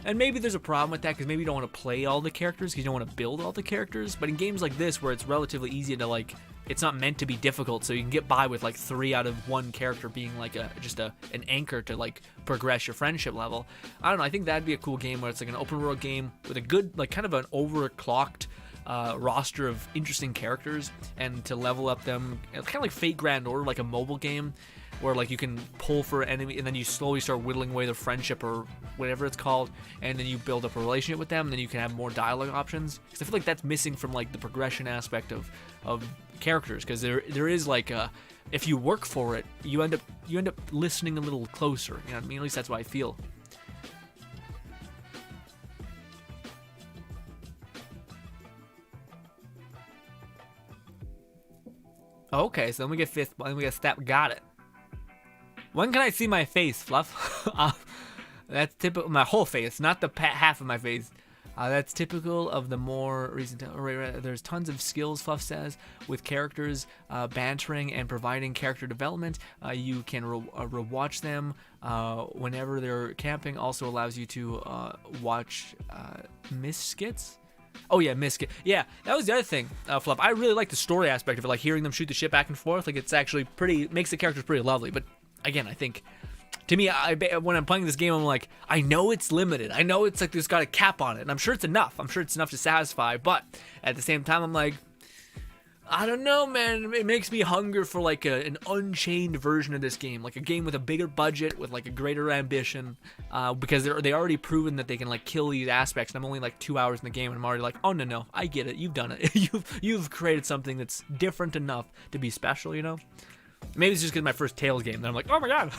And maybe there's a problem with that, because maybe you don't want to play all the characters, because you don't want to build all the characters. But in games like this, where it's relatively easy to, like, it's not meant to be difficult, so you can get by with, like, 3 out of 1 character being, like, just an anchor to, like, progress your friendship level. I don't know, I think that'd be a cool game where it's, like, an open world game with a good, like, kind of an overclocked roster of interesting characters, and to level up them, kind of like Fate Grand Order, like a mobile game, where like you can pull for an enemy and then you slowly start whittling away their friendship or whatever it's called, and then you build up a relationship with them, and then you can have more dialogue options. Because I feel like that's missing from like the progression aspect of characters, because there is like if you work for it, you end up listening a little closer. You know what I mean? At least that's what I feel. Okay, so then we get 5th, then we get step. Got it. When can I see my face, Fluff? That's typical. My whole face, not the half of my face. That's typical of the more recent. There's tons of skills, Fluff says, with characters bantering and providing character development. You can rewatch them whenever they're camping. Also allows you to watch miss skits. Oh yeah, Miskit. Yeah, that was the other thing, Fluff. I really like the story aspect of it, like hearing them shoot the shit back and forth. Like, it's actually makes the characters pretty lovely. But again, I think, to me, when I'm playing this game, I'm like, I know it's limited. I know it's like there's got a cap on it, and I'm sure it's enough. I'm sure it's enough to satisfy. But at the same time, I'm like, I don't know, man. It makes me hunger for like an unchained version of this game, like a game with a bigger budget, with like a greater ambition, because they already proven that they can like kill these aspects. And I'm only like 2 hours in the game, and I'm already like, oh no, I get it. You've done it. you've created something that's different enough to be special. You know? Maybe it's just because my first Tales game that I'm like, oh my god.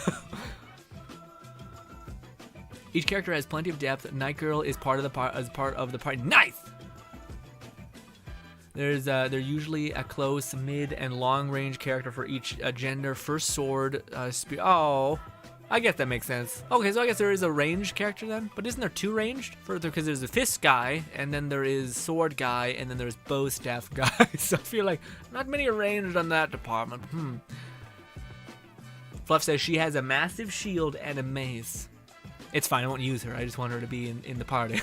Each character has plenty of depth. Night Girl is part of the party. Nice. They're usually a close, mid, and long-range character for each gender. First sword, oh, I guess that makes sense. Okay, so I guess there is a ranged character then, but isn't there 2 ranged? Because there's a fist guy, and then there is sword guy, and then there's bow staff guy. So I feel like not many are ranged on that department. Fluff says she has a massive shield and a mace. It's fine, I won't use her. I just want her to be in the party.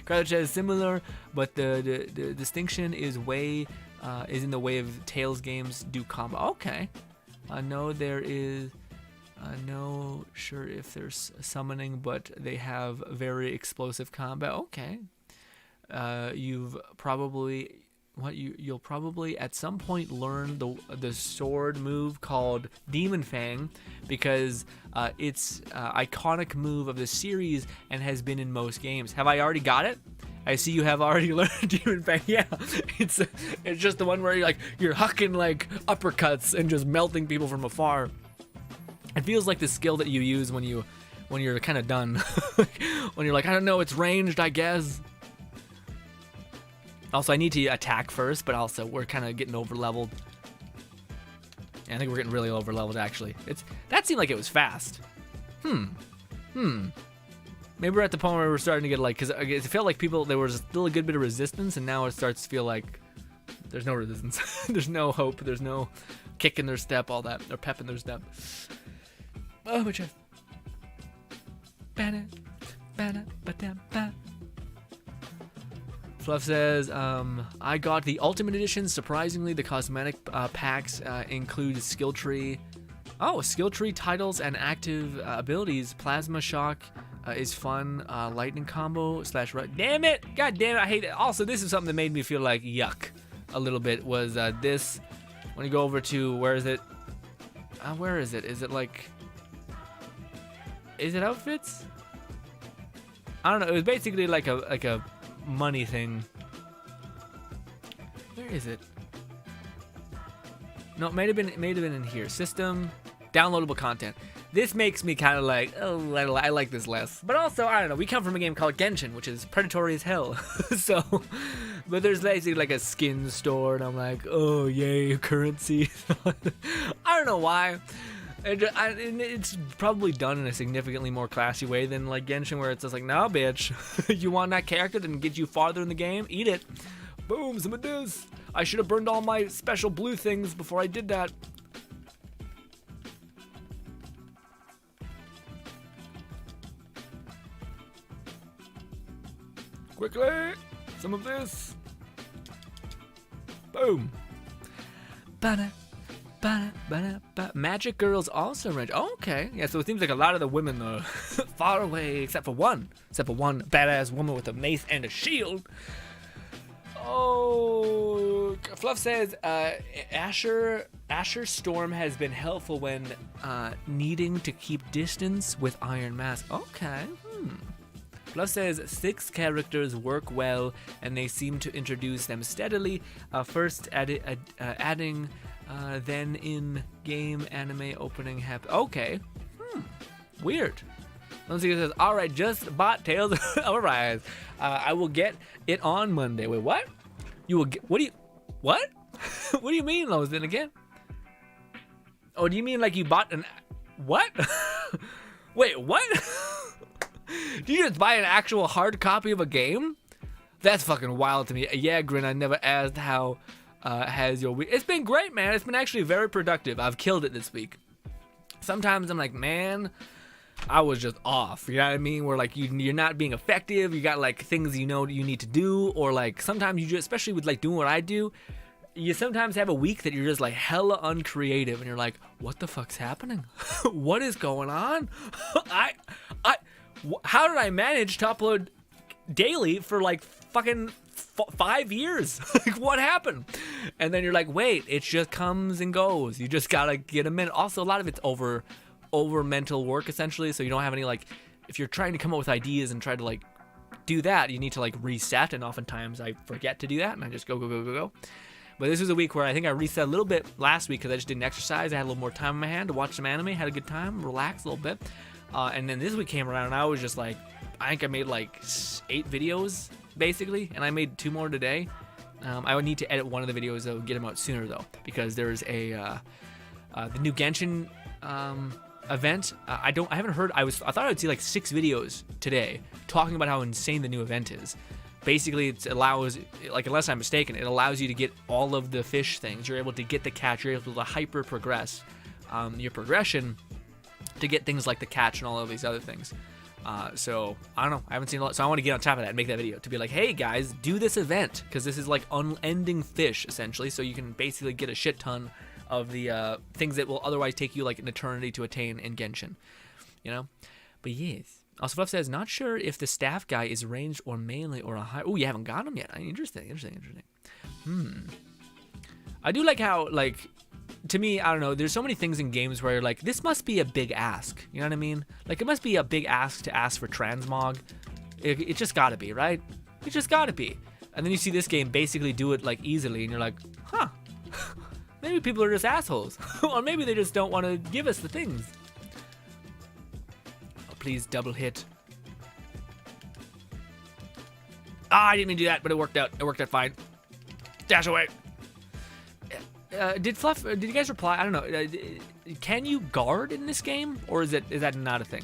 Carlos is similar, but the distinction is in the way of Tales games do combo. Okay, no, sure if there's summoning, but they have very explosive combat. Okay, you'll probably at some point learn the sword move called Demon Fang, because it's iconic move of the series and has been in most games. Have I already got it? I see you have already learned Demon Fang. Yeah, it's just the one where you're hucking like uppercuts and just melting people from afar. It feels like the skill that you use when you're kind of done. When you're like, I don't know, it's ranged, I guess. Also, I need to attack first, but also we're kind of getting over-leveled. Yeah, I think we're getting really over-leveled, actually. That seemed like it was fast. Maybe we're at the point where we're starting to get, like, because it felt like there was still a good bit of resistance, and now it starts to feel like There's no resistance. There's no hope. There's no kick in their step, all that. Or pep in their step. Oh, my chest. Fluff says, I got the Ultimate Edition. Surprisingly, the cosmetic packs include skill tree. Oh, skill tree titles and active abilities. Plasma Shock is fun. Lightning combo / damn it! God damn it! I hate it. Also, this is something that made me feel like yuck a little bit. Was this when you go over to where is it? Where is it? Is it like? Is it outfits? I don't know. It was basically like a money thing. Where is it? No, it may have been in here. System, downloadable content. This makes me kind of like, oh, I like this less. But also, I don't know. We come from a game called Genshin, which is predatory as hell. So, but there's basically like a skin store, and I'm like, oh yay, currency. I don't know why. It's probably done in a significantly more classy way than like Genshin, where it's just like, no, bitch, you want that character that can get you farther in the game? Eat it. Boom, some of this. I should have burned all my special blue things before I did that. Quickly, some of this. Boom. Ba-da. Magic girls also range. Oh, okay. Yeah, so it seems like a lot of the women are far away, except for one badass woman with a mace and a shield. Oh, Fluff says Asher Storm has been helpful when needing to keep distance with Iron Mask. Okay. Fluff says 6 characters work well, and they seem to introduce them steadily. First adding. Then in-game anime opening Okay. Weird. Lindsay says, alright, just bought Tales of Arise. I will get it on Monday. Wait, what? You will get... What? What do you mean, Lois? Then again? Oh, do you mean like you bought an... What? Wait, what? Did you just buy an actual hard copy of a game? That's fucking wild to me. Yeah, Grin, I never asked how... has your week. It's been great, man. It's been actually very productive. I've killed it this week. Sometimes I'm like, man, I was just off. You know what I mean? Where like you're not being effective. You got like things you know you need to do, or like sometimes you just, especially with like doing what I do, you sometimes have a week that you're just like hella uncreative, and you're like, what the fuck's happening? What is going on? How did I manage to upload daily for like fucking 5 years? Like, what happened? And then you're like, wait, it just comes and goes. You just gotta get a minute. Also, a lot of it's over mental work, essentially. So you don't have any, like, if you're trying to come up with ideas and try to like do that, you need to like reset, and oftentimes I forget to do that, and I just go. But this was a week where I think I reset a little bit last week because I just didn't exercise. I had a little more time in my hand to watch some anime, had a good time, relax a little bit. And then this week came around, and I was just like, I think I made like 8 videos basically, and I made 2 more today. I would need to edit one of the videos though, get them out sooner though, because there's the new Genshin event. I haven't heard. I thought I would see like 6 videos today talking about how insane the new event is. Basically, it allows, like, unless I'm mistaken, it allows you to get all of the fish things. You're able to get the catch. You're able to hyper progress your progression to get things like the catch and all of these other things. So I don't know. I haven't seen a lot. So I want to get on top of that and make that video to be like, hey guys, do this event, because this is like unending fish essentially. So you can basically get a shit ton of the things that will otherwise take you like an eternity to attain in Genshin, you know. But yes. Also, Fluff says, not sure if the staff guy is ranged or melee or a high. Oh, you haven't got him yet. Interesting. I do like how, like, to me, I don't know, there's so many things in games where you're like, this must be a big ask. You know what I mean? Like, it must be a big ask to ask for transmog. It just gotta be, right? It just gotta be. And then you see this game basically do it, like, easily, and you're like, huh. Maybe people are just assholes. Or maybe they just don't want to give us the things. Please double hit. I didn't mean to do that, but it worked out. It worked out fine. Dash away. Did you guys reply? I don't know. Can you guard in this game, or is that not a thing?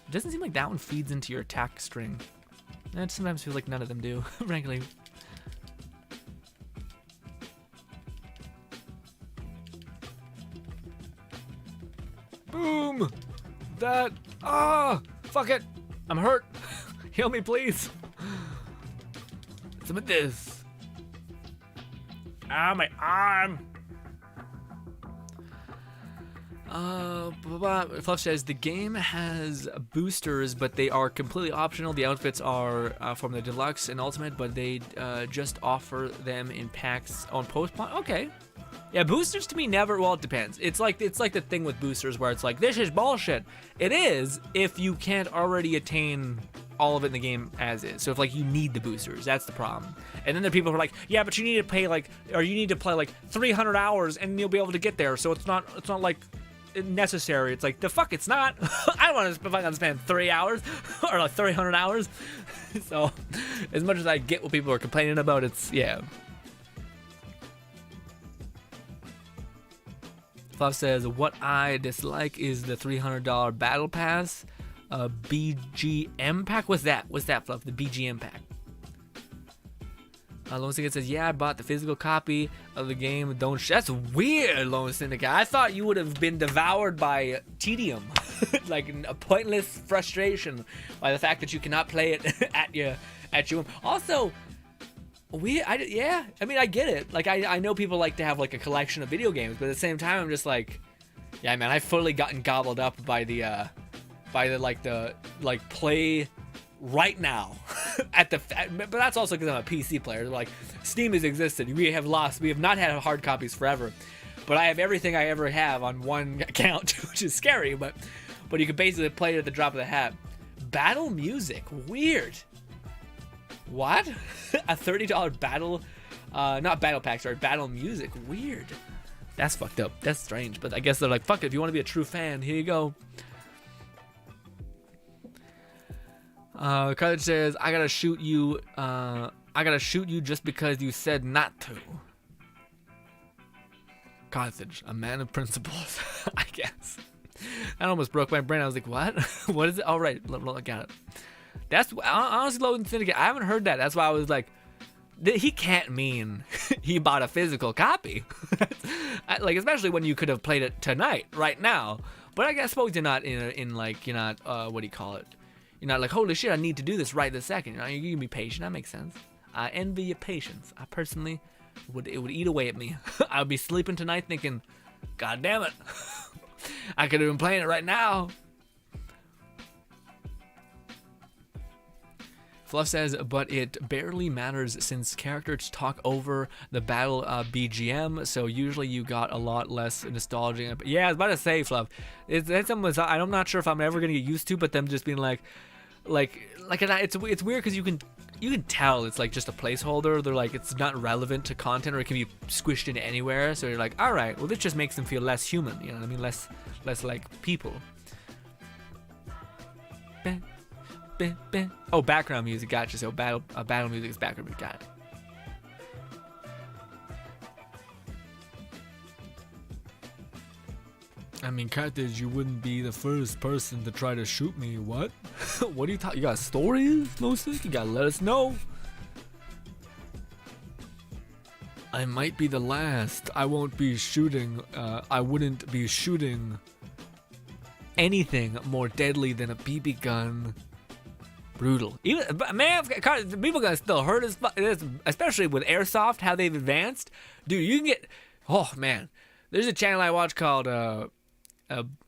It doesn't seem like that one feeds into your attack string. It sometimes feels like none of them do, frankly. Boom! That. Ah! Fuck it! I'm hurt! Heal me, please! Some of this. Ah, my arm! Fluff says the game has boosters, but they are completely optional. The outfits are from the deluxe and ultimate, but they just offer them in packs on post. Okay, yeah, boosters to me never. Well, it depends. It's like the thing with boosters where it's like this is bullshit. It is if you can't already attain all of it in the game as is. So if like you need the boosters, that's the problem. And then there are people who are like, yeah, but you need to pay like, or you need to play like 300 hours and you'll be able to get there. So it's not like necessary. It's like the fuck it's not. I don't want to fucking spend 3 hours or like 300 hours. So as much as I get what people are complaining about, it's yeah. Fluff says what I dislike is the $300 battle pass, BGM pack. What's that? What's that, Fluff? The BGM pack. Lone Syndicate says, yeah, I bought the physical copy of the game. That's weird, Lone Syndicate. I thought you would have been devoured by tedium, like a pointless frustration by the fact that you cannot play it at your Also, I mean, I get it. Like, I know people like to have like a collection of video games, but at the same time, I'm just like, yeah, man, I've fully gotten gobbled up by the play right now but that's also because I'm a PC player. Like, Steam has existed. We have not had hard copies forever, but I have everything I ever have on one account, which is scary, but you can basically play it at the drop of the hat. Battle music, weird. What? A $30 battle, not battle pack, sorry, battle music, weird. That's fucked up. That's strange, but I guess they're like, fuck it, if you want to be a true fan, here you go. Carthage says, I gotta shoot you just because you said not to. Carthage, a man of principles, I guess. That almost broke my brain. I was like, what? What is it? All right, I got it. That's, honestly, Lone Syndicate, I haven't heard that. That's why I was like, he can't mean he bought a physical copy. Like, especially when you could have played it tonight, right now. But I suppose you're not you're not, what do you call it? You're not like, holy shit, I need to do this right this second. You know, you can be patient. That makes sense. I envy your patience. I personally would eat away at me. I would be sleeping tonight thinking, God damn it. I could have been playing it right now. Fluff says, but it barely matters since characters talk over the battle BGM, so usually you got a lot less nostalgia. Yeah, I was about to say, Fluff, that's something I'm not sure if I'm ever gonna get used to, but them just being like it's weird because you can tell it's like just a placeholder. They're like, it's not relevant to content, or it can be squished into anywhere. So you're like, all right, well, this just makes them feel less human. You know what I mean? Less like people. Oh, background music, gotcha. So battle music is background music, got it. I mean, Carthage, you wouldn't be the first person to try to shoot me. What? What are you talking? You got stories, mostly? You gotta let us know. I might be the last. I won't be shooting. I wouldn't be shooting anything more deadly than a BB gun. Brutal. Even, man, people gonna still hurt as fuck, especially with airsoft, how they've advanced. Dude, you can get. Oh man, there's a channel I watch called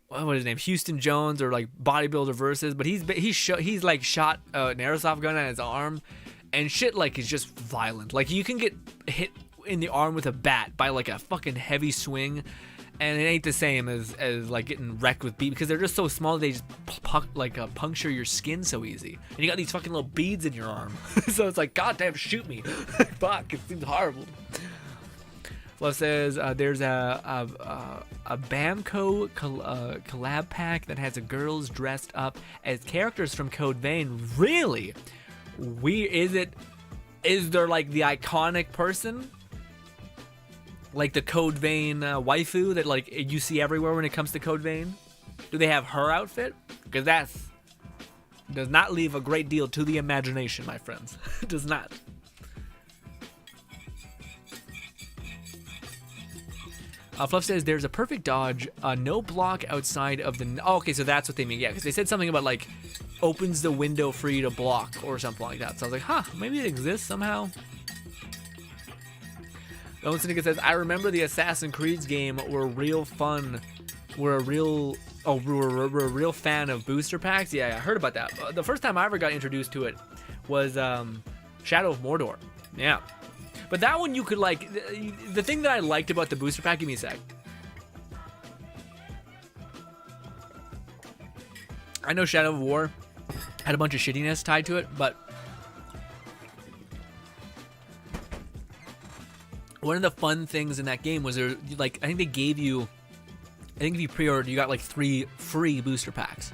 what is his name? Houston Jones, or like Bodybuilder Versus. But he's like shot an airsoft gun at his arm, and shit like is just violent. Like, you can get hit in the arm with a bat by like a fucking heavy swing. And it ain't the same as like getting wrecked with beads, because they're just so small they just puncture your skin so easy. And you got these fucking little beads in your arm. So it's like, goddamn, shoot me. Fuck, it seems horrible. Fluff says there's a Bamco collab pack that has girls dressed up as characters from Code Vein. Really? Is there like the iconic person? Like the Code Vein waifu that like you see everywhere when it comes to Code Vein? Do they have her outfit? Because Does not leave a great deal to the imagination, my friends. Does not. Fluff says there's a perfect dodge, no block outside of the. Oh, okay, so that's what they mean. Yeah, because they said something about like opens the window for you to block or something like that. So I was like, huh, maybe it exists somehow. It says I remember the Assassin's Creed game were real fun. We're a real fan of booster packs. Yeah, I heard about that. The first time I ever got introduced to it was Shadow of Mordor. Yeah. But that one you could like, the thing that I liked about the booster pack, give me a sec. I know Shadow of War had a bunch of shittiness tied to it, but one of the fun things in that game was there, like, I think they gave you, I think if you pre-ordered, you got like 3 free booster packs.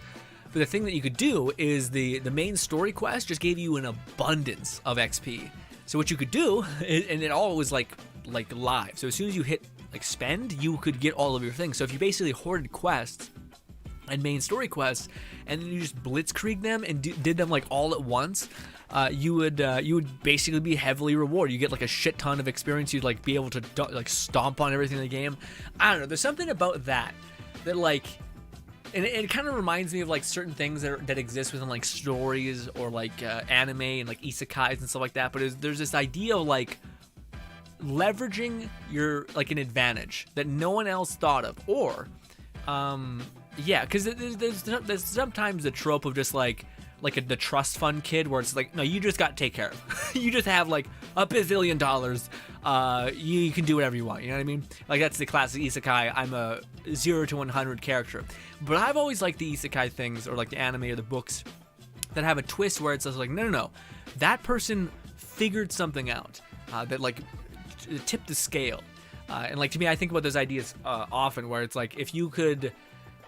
But the thing that you could do is the main story quest just gave you an abundance of XP. So what you could do, and it all was like live. So as soon as you hit like spend, you could get all of your things. So if you basically hoarded quests and main story quests, and then you just blitzkrieg them and did them like all at once, you would basically be heavily rewarded. You get like a shit ton of experience. You'd like be able to like stomp on everything in the game. I don't know. There's something about that like. And it kind of reminds me of like certain things that exist within like stories or like anime and like isekais and stuff like that. But there's this idea of like leveraging your like an advantage that no one else thought of, or yeah, because there's sometimes the trope of just like the trust fund kid where it's like, no, you just got to take care of. You just have like $1 bazillion. You can do whatever you want. You know what I mean? Like that's the classic isekai. I'm a 0 to 100 character. But I've always liked the isekai things, or like the anime or the books that have a twist where it's just like, no. That person figured something out that like tipped the scale. And like to me, I think about those ideas often where it's like if you could.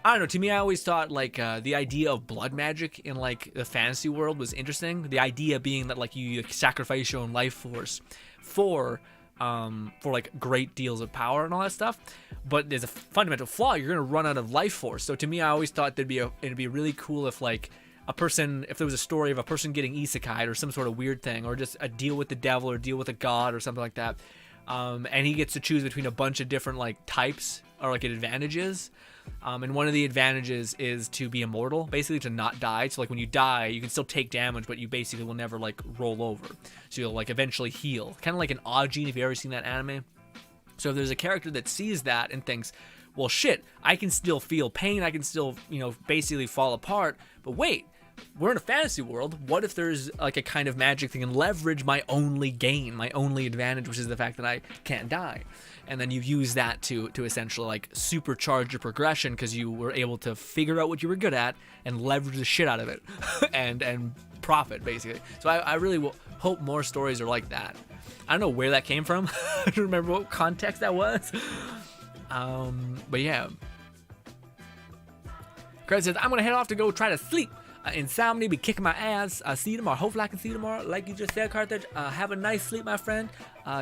I don't know, to me, I always thought, like, the idea of blood magic in, like, the fantasy world was interesting. The idea being that, like, you sacrifice your own life force for like, great deals of power and all that stuff. But there's a fundamental flaw. You're going to run out of life force. So, to me, I always thought it'd be really cool if, like, if there was a story of a person getting isekai'd or some sort of weird thing, or just a deal with the devil or deal with a god or something like that. And he gets to choose between a bunch of different, like, types or, like, advantages. And one of the advantages is to be immortal, basically to not die. So like when you die, you can still take damage, but you basically will never like roll over. So you'll like eventually heal. Kind of like an Ajin, if you've ever seen that anime. So if there's a character that sees that and thinks, well, shit, I can still feel pain. I can still, basically fall apart. But wait, we're in a fantasy world. What if there's like a kind of magic thing and leverage my only gain, my only advantage, which is the fact that I can't die. And then you use that to essentially like supercharge your progression because you were able to figure out what you were good at and leverage the shit out of it and profit basically. So I really hope more stories are like that. I don't know where that came from. I don't remember what context that was. But yeah. Craig says, I'm going to head off to go try to sleep. Insomnia be kicking my ass. See you tomorrow. Hopefully I can see you tomorrow. Like you just said, Carthage. Have a nice sleep, my friend.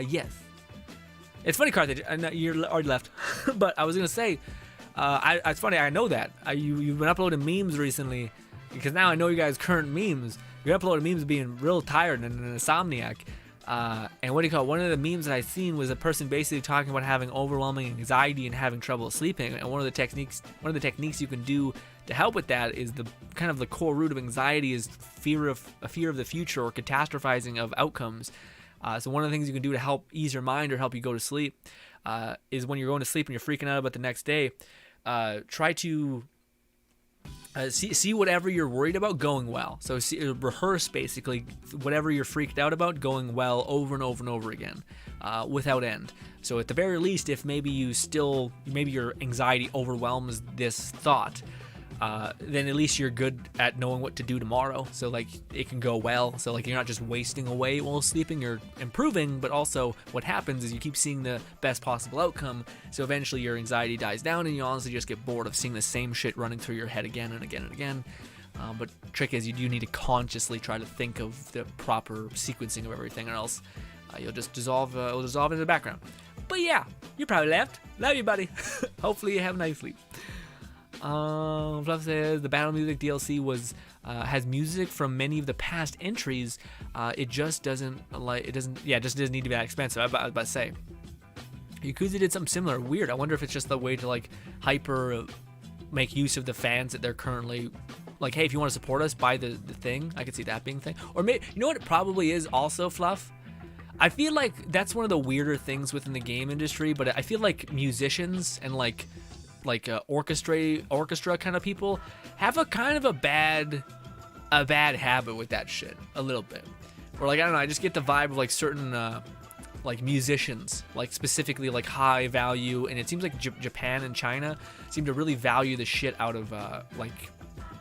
Yes. It's funny, Carthage. I know you're already left, but I was gonna say, it's funny. I know that you've been uploading memes recently, because now I know you guys' current memes. You're uploading memes being real tired and an insomniac. And what do you call it? One of the memes that I seen was a person basically talking about having overwhelming anxiety and having trouble sleeping. And one of the techniques you can do to help with that is the kind of the core root of anxiety is fear of the future or catastrophizing of outcomes. So one of the things you can do to help ease your mind or help you go to sleep is when you're going to sleep and you're freaking out about the next day, try to see whatever you're worried about going well. So rehearse basically whatever you're freaked out about going well over and over and over again without end. So at the very least, if maybe your anxiety overwhelms this thought, then at least you're good at knowing what to do tomorrow. So like it can go well. So like you're not just wasting away while sleeping, you're improving, but also what happens is you keep seeing the best possible outcome. So eventually your anxiety dies down and you honestly just get bored of seeing the same shit running through your head again and again and again. But trick is you do need to consciously try to think of the proper sequencing of everything, or else you'll just dissolve into the background. But yeah, you probably left. Love you, buddy. Hopefully you have a nice sleep. Fluff says the Battle Music DLC was has music from many of the past entries. It just doesn't like it doesn't yeah, it just doesn't need to be that expensive. I was about to say. Yakuza did something similar. Weird. I wonder if it's just the way to like hyper make use of the fans that they're currently like, hey, if you want to support us, buy the thing. I could see that being a thing. Or maybe, you know what it probably is also, Fluff? I feel like that's one of the weirder things within the game industry, but I feel like musicians and like orchestra kind of people have a kind of a bad habit with that shit a little bit. Or like, I don't know, I just get the vibe of like certain like musicians, like specifically like high value, and it seems like Japan and China seem to really value the shit out of like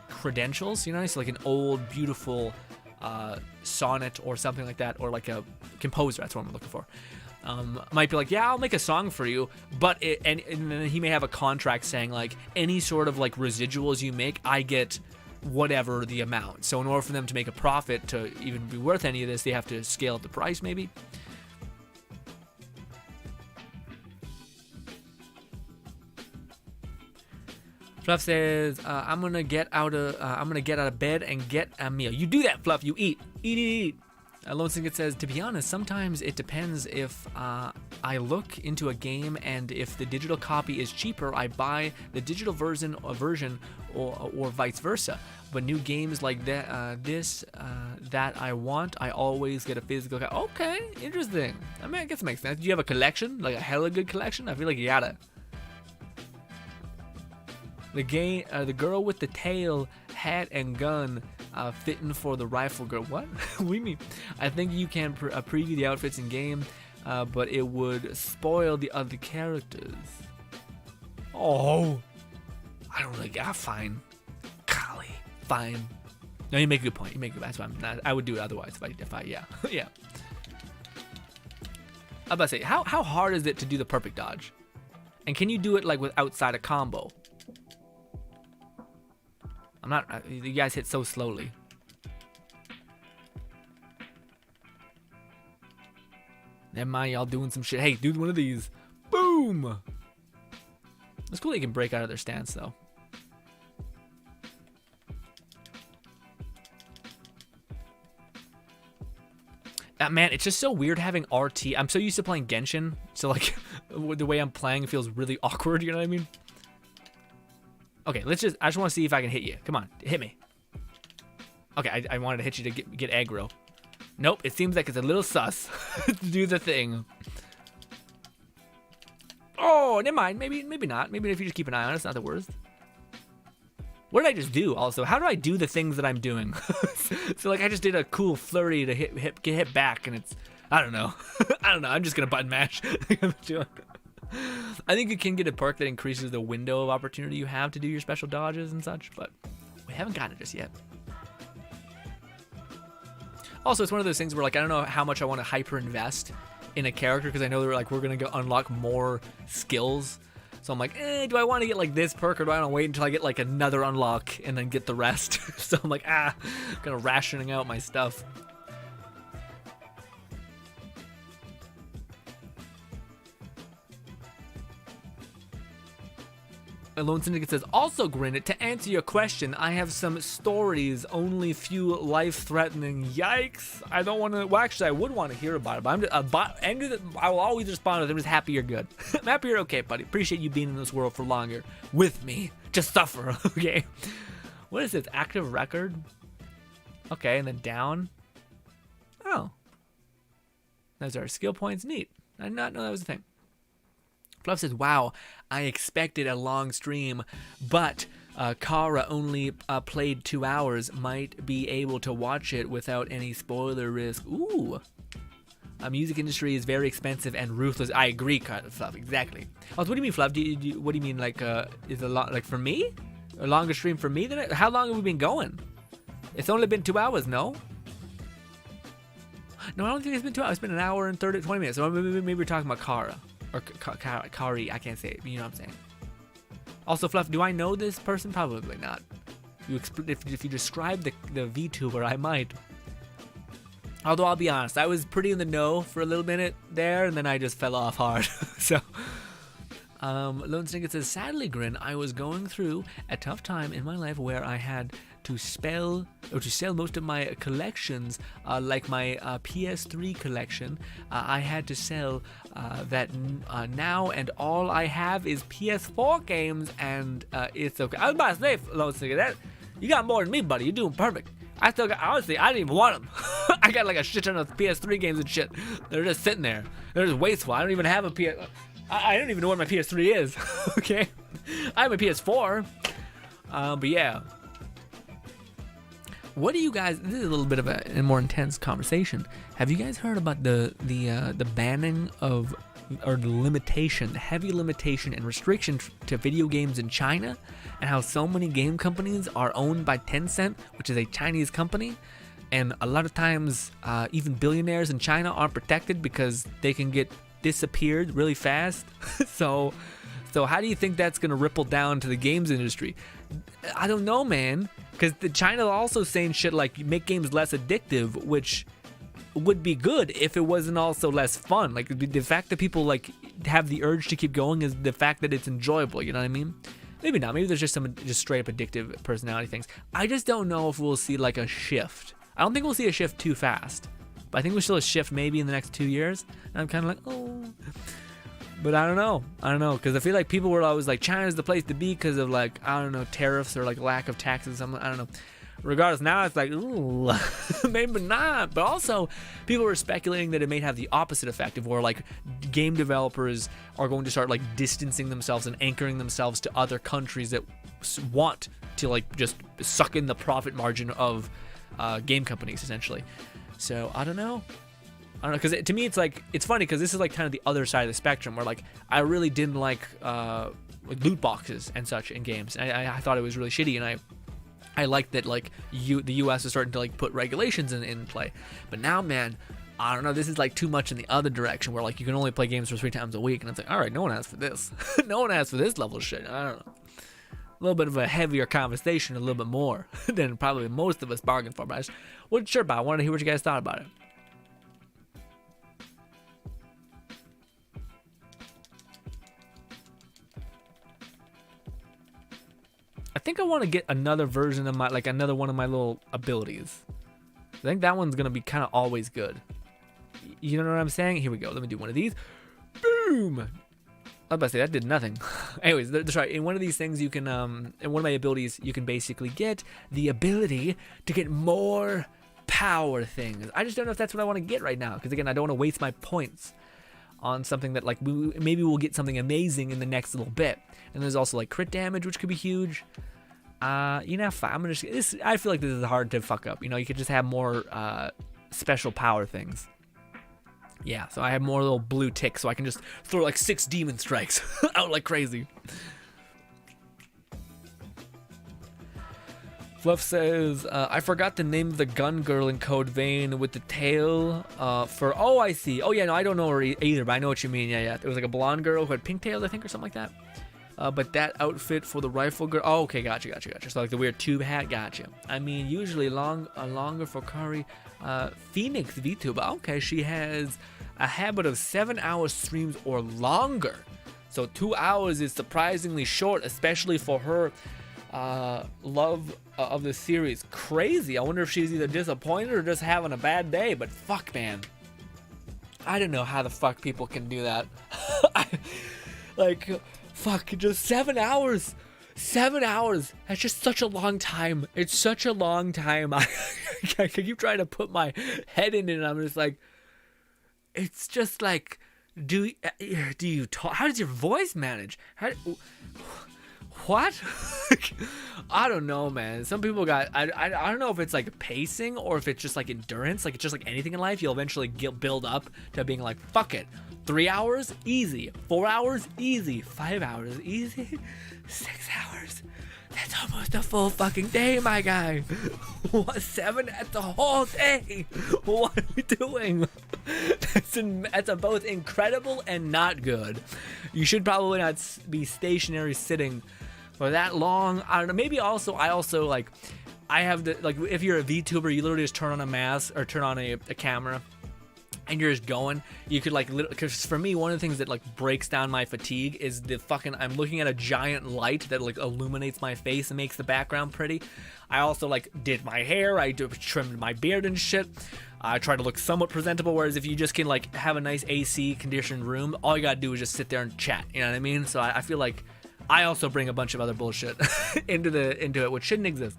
credentials, you know, so like an old beautiful sonnet or something like that, or like a composer, that's what I'm looking for, might be like, yeah, I'll make a song for you, but and then he may have a contract saying like any sort of like residuals you make, I get whatever the amount. So in order for them to make a profit to even be worth any of this, they have to scale up the price maybe. Fluff says, I'm gonna get out of bed and get a meal. You do that, Fluff. You eat. Lone Singlet says, to be honest, sometimes it depends if I look into a game and if the digital copy is cheaper, I buy the digital version or vice versa. But new games like that, that I want, I always get a physical copy. Okay, interesting. I mean, I guess it makes sense. Do you have a collection, like a hella good collection? I feel like you gotta. The girl with the tail, hat, and gun, fitting for the rifle girl. What? What do you mean? I think you can preview the outfits in game, but it would spoil the other characters. Oh, I don't really. Fine, golly, fine. No, you make a good point. That's why I'm not. I would do it otherwise if I yeah. Yeah. I'm about to say, how hard is it to do the perfect dodge? And can you do it like with outside a combo? I'm not. You guys hit so slowly. Never mind, y'all doing some shit. Hey, do one of these. Boom! It's cool that you can break out of their stance, though. Man, it's just so weird having RT. I'm so used to playing Genshin, so like the way I'm playing feels really awkward. You know what I mean? Okay, I just want to see if I can hit you. Come on, hit me. Okay, I wanted to hit you to get aggro. Nope, it seems like it's a little sus to do the thing. Oh, never mind. Maybe not. Maybe if you just keep an eye on it, it's not the worst. What did I just do also? How do I do the things that I'm doing? So like I just did a cool flurry to get hit back, and it's, I don't know. I don't know. I'm just going to button mash. I think you can get a perk that increases the window of opportunity you have to do your special dodges and such, but we haven't gotten it just yet. Also, it's one of those things where like I don't know how much I want to hyper invest in a character because I know we're gonna go unlock more skills. So I'm like, do I want to get like this perk, or do I want to wait until I get like another unlock and then get the rest? So I'm like, kind of rationing out my stuff. Lone Syndicate says, also Grinnet, to answer your question, I have some stories, only few life-threatening. Yikes. I don't want to, well actually I would want to hear about it, but I will always respond with, I'm just happy you're good. I'm happy you're okay, buddy. Appreciate you being in this world for longer with me. Just suffer, okay? What is this, active record? Okay, and then down. Oh. Those are skill points, neat. I did not know that was a thing. Fluff says, wow, I expected a long stream, but Kara only played 2 hours. Might be able to watch it without any spoiler risk. Ooh. Music industry is very expensive and ruthless. I agree, Fluff, exactly. Also, what do you mean, Fluff? What do you mean, like, is a lot, like, for me? A longer stream for me? How long have we been going? It's only been 2 hours, no? No, I don't think it's been 2 hours. It's been an hour and 20 minutes. So maybe we're talking about Kara. Or Kari, I can't say it, but you know what I'm saying. Also, Fluff, do I know this person? Probably not. If you describe the VTuber, I might. Although I'll be honest, I was pretty in the know for a little minute there, and then I just fell off hard. So, Lone Snicket says, sadly, Grin, I was going through a tough time in my life where I had to sell most of my collections, like my PS3 collection. I had to sell that now, and all I have is PS4 games, and it's okay. I was about to say, Lone Snicket, that you got more than me, buddy. You're doing perfect. I still got, honestly, I didn't even want them. I got like a shit ton of PS3 games and shit. They're just sitting there. They're just wasteful. I don't even have a PS. I don't even know what my PS3 is. Okay, I have a PS4. But yeah. What do you guys? This is a little bit of a more intense conversation. Have you guys heard about the banning of, or the limitation, the heavy limitation and restriction to video games in China, and how so many game companies are owned by Tencent, which is a Chinese company, and a lot of times even billionaires in China aren't protected because they can get disappeared really fast. So how do you think that's gonna ripple down to the games industry? I don't know, man, because China also saying shit like make games less addictive, which would be good if it wasn't also less fun. Like the fact that people like have the urge to keep going is the fact that it's enjoyable. You know what I mean? Maybe not. Maybe there's just some just straight up addictive personality things. I just don't know if we'll see like a shift. I don't think we'll see a shift too fast, but I think we'll still a shift maybe in the next 2 years. And I'm kind of like, oh. But I don't know, because I feel like people were always like, China's the place to be because of like, I don't know, tariffs or like lack of taxes. I don't know. Regardless, now it's like, ooh, maybe not. But also, people were speculating that it may have the opposite effect of where like game developers are going to start like distancing themselves and anchoring themselves to other countries that want to like just suck in the profit margin of game companies, essentially. So I don't know, because to me it's like, it's funny because this is like kind of the other side of the spectrum where like I really didn't like loot boxes and such in games. I thought it was really shitty, and I liked that like the US is starting to like put regulations in play. But now, man, I don't know, this is like too much in the other direction where like you can only play games for 3 times a week, and it's like, all right, no one asked for this. No one asked for this level of shit. I don't know. A little bit of a heavier conversation, a little bit more than probably most of us bargained for. But I just wasn't sure about it. I wanted to hear what you guys thought about it. I think I want to get another version of my, like another one of my little abilities. I think that one's going to be kind of always good. You know what I'm saying? Here we go. Let me do one of these. Boom! I was about to say, that did nothing. Anyways, that's right. In one of these things, you can, in one of my abilities, you can basically get the ability to get more power things. I just don't know if that's what I want to get right now. Because again, I don't want to waste my points on something that like maybe we'll get something amazing in the next little bit. And there's also like crit damage, which could be huge. You know, I'm gonna just, I feel like this is hard to fuck up. You know, you could just have more special power things. Yeah, so I have more little blue ticks, so I can just throw like 6 demon strikes out like crazy. Fluff says, I forgot the name of the gun girl in Code Vein with the tail for, oh, I see. Oh, yeah, no, I don't know her either, but I know what you mean. Yeah. It was like a blonde girl who had pink tails, I think, or something like that. But that outfit for the rifle girl, oh, okay, gotcha. So like the weird tube hat, gotcha. I mean, usually longer for Curry. Phoenix VTuber, okay, she has a habit of 7-hour streams or longer. So 2 hours is surprisingly short, especially for her love of the series. Crazy. I wonder if she's either disappointed or just having a bad day. But fuck, man, I don't know how the fuck people can do that. Like, fuck, just 7 hours. 7 hours. That's just such a long time. It's such a long time. I keep trying to put my head in it, and I'm just like, it's just like, do you talk? How does your voice manage? What? I don't know, man. Some people got, I don't know if it's like pacing or if it's just like endurance. Like it's just like anything in life, you'll eventually build up to being like, fuck it. 3 hours, easy. 4 hours, easy. 5 hours, easy. 6 hours. That's almost a full fucking day, my guy. 7 at the whole day. What are we doing? That's both incredible and not good. You should probably not be stationary sitting for that long. I don't know. Maybe also, I have the, like, if you're a VTuber, you literally just turn on a mask or turn on a camera, and you're just going, you could like, because for me, one of the things that like breaks down my fatigue is the fucking, I'm looking at a giant light that like illuminates my face and makes the background pretty. I also like did my hair, trimmed my beard and shit. I try to look somewhat presentable, whereas if you just can like have a nice AC conditioned room, all you gotta do is just sit there and chat, you know what I mean? So I feel like I also bring a bunch of other bullshit into it, which shouldn't exist.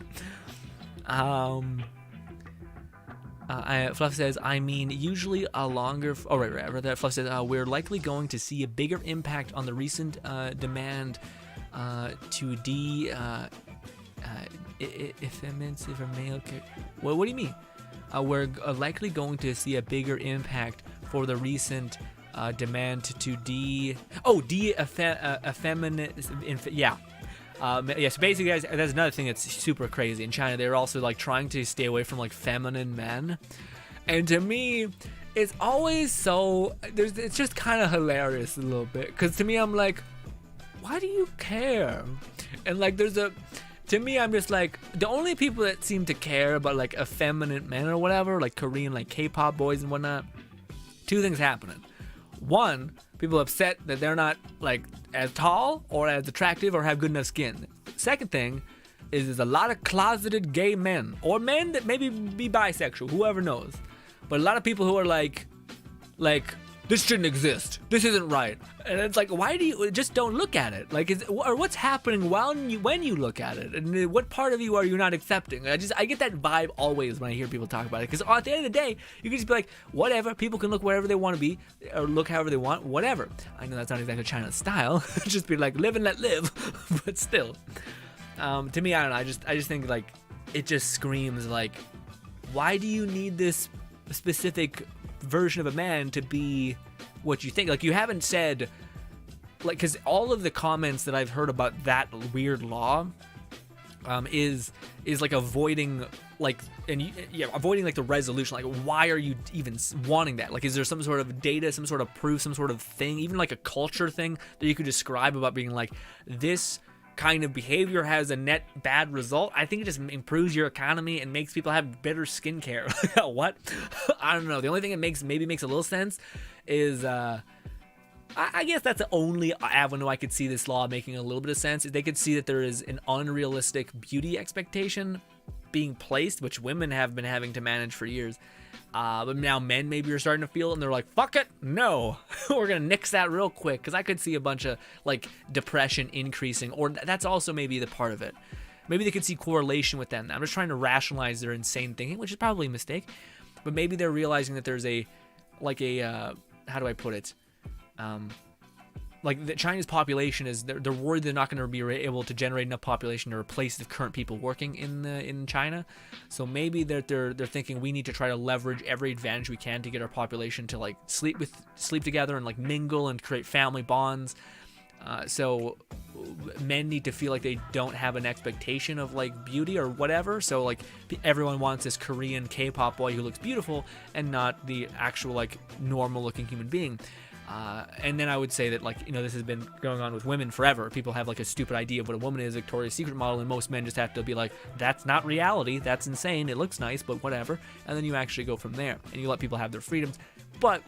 Fluff says, I mean, usually a longer... right. Fluff says, we're likely going to see a bigger impact on the recent demand to effeminacy for male... What do you mean? We're likely going to see a bigger impact for the recent demand to effeminate... Yeah. So basically, guys, that's another thing that's super crazy. In China, they're also like trying to stay away from like feminine men, and to me, it's always so. It's just kind of hilarious a little bit, because to me, I'm like, why do you care? And like, to me, I'm just like, the only people that seem to care about like effeminate men or whatever, like Korean like K-pop boys and whatnot. Two things happening. One, people upset that they're not like as tall or as attractive or have good enough skin. Second thing is there's a lot of closeted gay men or men that maybe be bisexual, whoever knows. But a lot of people who are like this shouldn't exist. This isn't right. And it's like, why do you just don't look at it? Like, or what's happening when you look at it? And what part of you are you not accepting? I get that vibe always when I hear people talk about it. Because at the end of the day, you can just be like, whatever. People can look wherever they want to be or look however they want, whatever. I know that's not exactly China's style. Just be like, live and let live. But still, to me, I don't know. I just think like it just screams like, why do you need this specific version of a man to be what you think? Like, you haven't said, like, because all of the comments that I've heard about that weird law is like avoiding like, avoiding like the resolution. Like, why are you even wanting that? Like, is there some sort of data, some sort of proof, some sort of thing, even like a culture thing that you could describe about being like, this kind of behavior has a net bad result? I think it just improves your economy and makes people have better skincare. What? I don't know. The only thing it makes a little sense is I guess that's the only avenue I could see this law making a little bit of sense. Is they could see that there is an unrealistic beauty expectation being placed, which women have been having to manage for years. But now men maybe are starting to feel it, and they're like, fuck it, no. We're going to nix that real quick, because I could see a bunch of like depression increasing, or that's also maybe the part of it. Maybe they could see correlation with them. I'm just trying to rationalize their insane thinking, which is probably a mistake. But maybe they're realizing that there's how do I put it? Like, the China's population is, they're worried they're not going to be able to generate enough population to replace the current people working in China. So maybe they're thinking we need to try to leverage every advantage we can to get our population to like sleep together and like mingle and create family bonds. So men need to feel like they don't have an expectation of like beauty or whatever. So like everyone wants this Korean K-pop boy who looks beautiful and not the actual like normal looking human being. And then I would say that, like, you know, this has been going on with women forever. People have like a stupid idea of what a woman is, Victoria's Secret model, and most men just have to be like, that's not reality, that's insane, it looks nice, but whatever. And then you actually go from there and you let people have their freedoms. But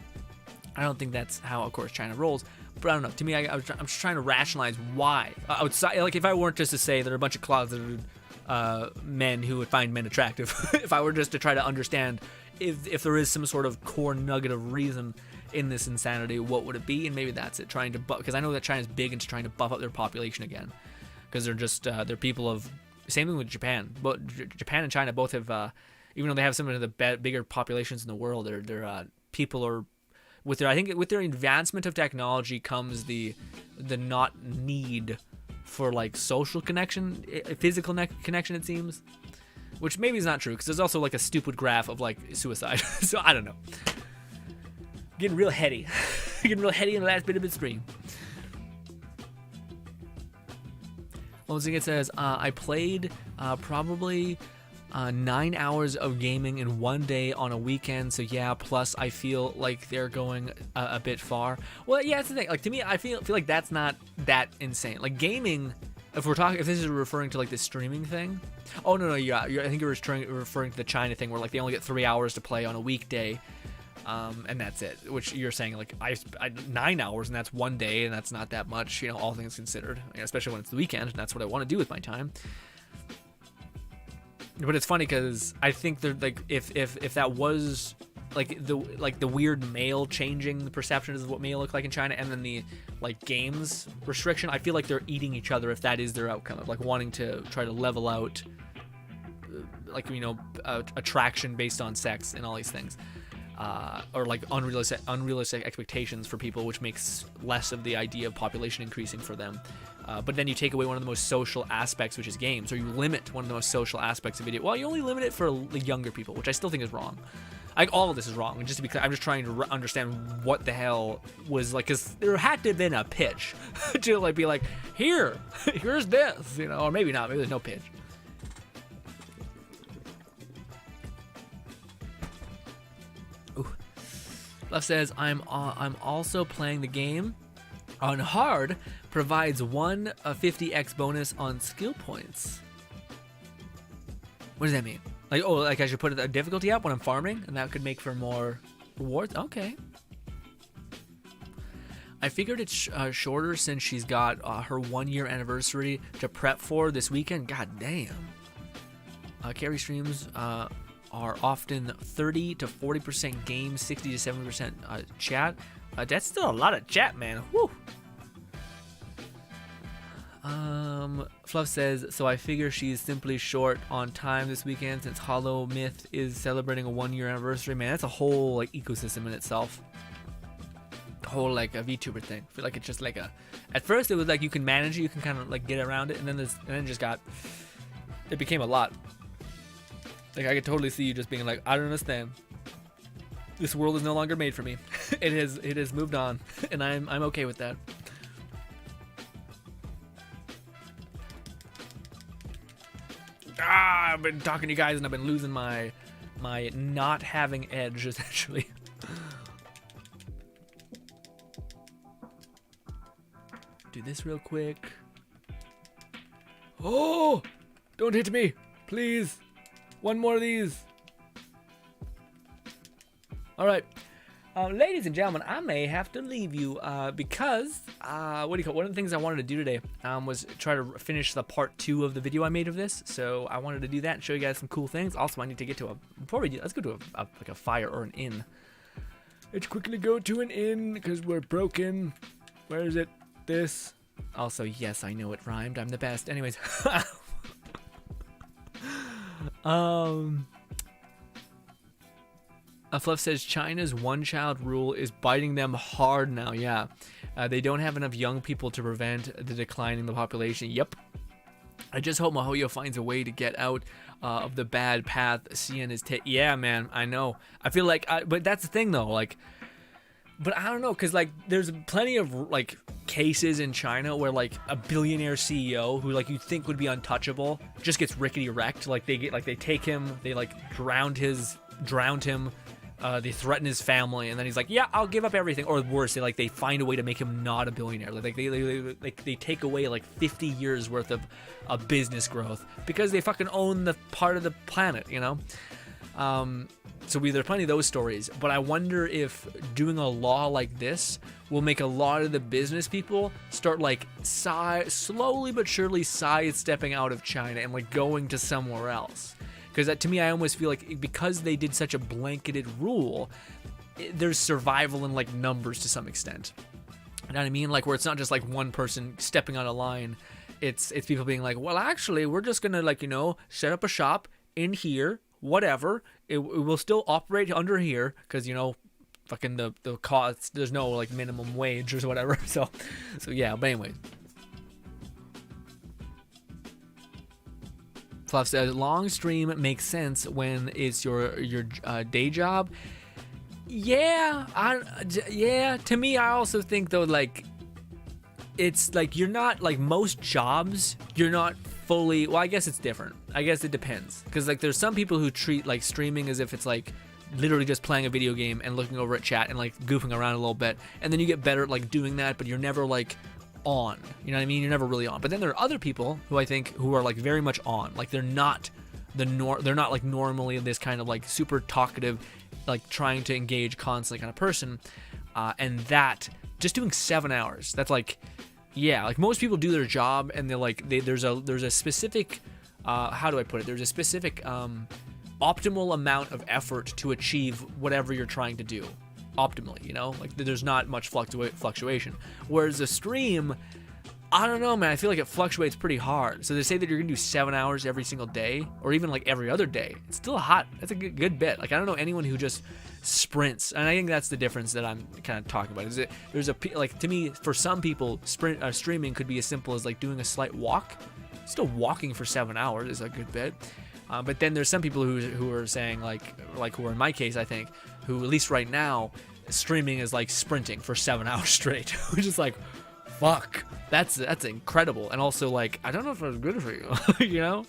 I don't think that's how, of course, China rolls. But I don't know. To me, I'm just trying to rationalize why. Outside, like, if I weren't just to say there are a bunch of closeted men who would find men attractive, if I were just to try to understand if there is some sort of core nugget of reason in this insanity, what would it be? And maybe that's it, trying to because I know that China's big into trying to buff up their population again, because they're just they're people of, same thing with Japan, but Japan and China both have even though they have some of the bigger populations in the world, their people are with their, I think with their advancement of technology comes the not need for like social connection, physical connection, it seems, which maybe is not true, because there's also like a stupid graph of like suicide. So I don't know. Getting real heady. Getting real heady in the last bit of the stream. One thing it says, I played probably 9 hours of gaming in one day on a weekend, so yeah, plus I feel like they're going a bit far. Well, yeah, that's the thing. Like, to me, I feel like that's not that insane. Like, gaming, if this is referring to like the streaming thing. Oh, no, yeah, I think you're referring to the China thing where like they only get 3 hours to play on a weekday. and that's it. Which you're saying like I 9 hours, and that's one day, and that's not that much, all things considered. Especially when it's the weekend, and that's what I want to do with my time. But it's funny because I think that like if that was like the weird mail changing the perceptions of what mail look like in China, and then the like games restriction, I feel like they're eating each other if that is their outcome of like wanting to try to level out attraction based on sex and all these things, or like unrealistic expectations for people, which makes less of the idea of population increasing for them. But then you take away one of the most social aspects, which is games, or you limit one of the most social aspects of video. Well, you only limit it for the younger people, which I still think is wrong. Like, all of this is wrong. And just to be clear, I'm just trying to understand what the hell was like, because there had to have been a pitch to like be like, here's this, or maybe not. Maybe there's no pitch. Ooh. Left says, I'm also playing the game on hard. Provides 150x bonus on skill points. What does that mean? Like, oh, like I should put the difficulty up when I'm farming, and that could make for more rewards? Okay. I figured it's shorter since she's got her 1-year anniversary to prep for this weekend. God damn. Carry streams are often 30 to 40% game, 60 to 70% chat. That's still a lot of chat, man. Woo. Fluff says, so I figure she's simply short on time this weekend since Hollow Myth is celebrating a 1-year anniversary. Man, that's a whole like ecosystem in itself. A whole like a VTuber thing. I feel like it's just like at first it was like you can manage it, you can kind of like get around it, and then it became a lot. Like I could totally see you just being like, I don't understand. This world is no longer made for me. It has moved on, and I'm okay with that. I've been talking to you guys and I've been losing my not having edge, essentially. Do this real quick. Oh! Don't hit me! Please! One more of these! Alright. Ladies and gentlemen, I may have to leave you because one of the things I wanted to do today was try to finish the part 2 of the video I made of this. So I wanted to do that and show you guys some cool things. Also, I need to get to let's go to a fire or an inn. Let's quickly go to an inn because we're broken. Where is it? This. Also, yes, I know it rhymed. I'm the best. Anyways. Fluff says China's one-child rule is biting them hard now. Yeah, they don't have enough young people to prevent the decline in the population. Yep. I just hope MiHoYo finds a way to get out of the bad path CN is taking. Yeah, man, I know. I feel like, but that's the thing though. Like, but I don't know, cause like there's plenty of like cases in China where like a billionaire CEO who like you think would be untouchable just gets rickety wrecked. Like they take him, they like drowned him. They threaten his family, and then he's like, "Yeah, I'll give up everything." Or worse, they find a way to make him not a billionaire. Like they take away like 50 years worth of business growth because they fucking own the part of the planet, So there's plenty of those stories, but I wonder if doing a law like this will make a lot of the business people start like slowly but surely sidestepping out of China and like going to somewhere else. Because to me, I almost feel like because they did such a blanketed rule, there's survival in like numbers to some extent. You know what I mean? Like where it's not just like one person stepping on a line. It's people being like, well, actually, we're just gonna like set up a shop in here, whatever. It will still operate under here because fucking the cost. There's no like minimum wage or whatever. So yeah. But anyway. Fluff says, long stream makes sense when it's your day job. Yeah, to me, I also think though, like, it's like you're not like most jobs, you're not fully. Well, I guess it's different. I guess it depends because like there's some people who treat like streaming as if it's like literally just playing a video game and looking over at chat and like goofing around a little bit, and then you get better at like doing that, but you're never like on, you know what I mean? You're never really on. But then there are other people who I think who are like very much on. Like they're not like normally this kind of like super talkative like trying to engage constantly kind of person, and that just doing 7 hours. That's like, yeah, like most people do their job and they're like there's a specific how do I put it? There's a specific optimal amount of effort to achieve whatever you're trying to do optimally, you know, like there's not much fluctuation. Whereas a stream, I don't know, man, I feel like it fluctuates pretty hard. So to say that you're gonna do 7 hours every single day, or even like every other day, it's still that's a good bit. Like I don't know anyone who just sprints, and I think that's the difference that I'm kind of talking about. Is it like, to me, for some people, streaming could be as simple as like doing a slight walk. Still walking for 7 hours is a good bit. But then there's some people who are saying like who are in my case, I think, who at least right now, streaming is like sprinting for 7 hours straight, which is like, fuck, that's incredible. And also like, I don't know if that's good for you. You know,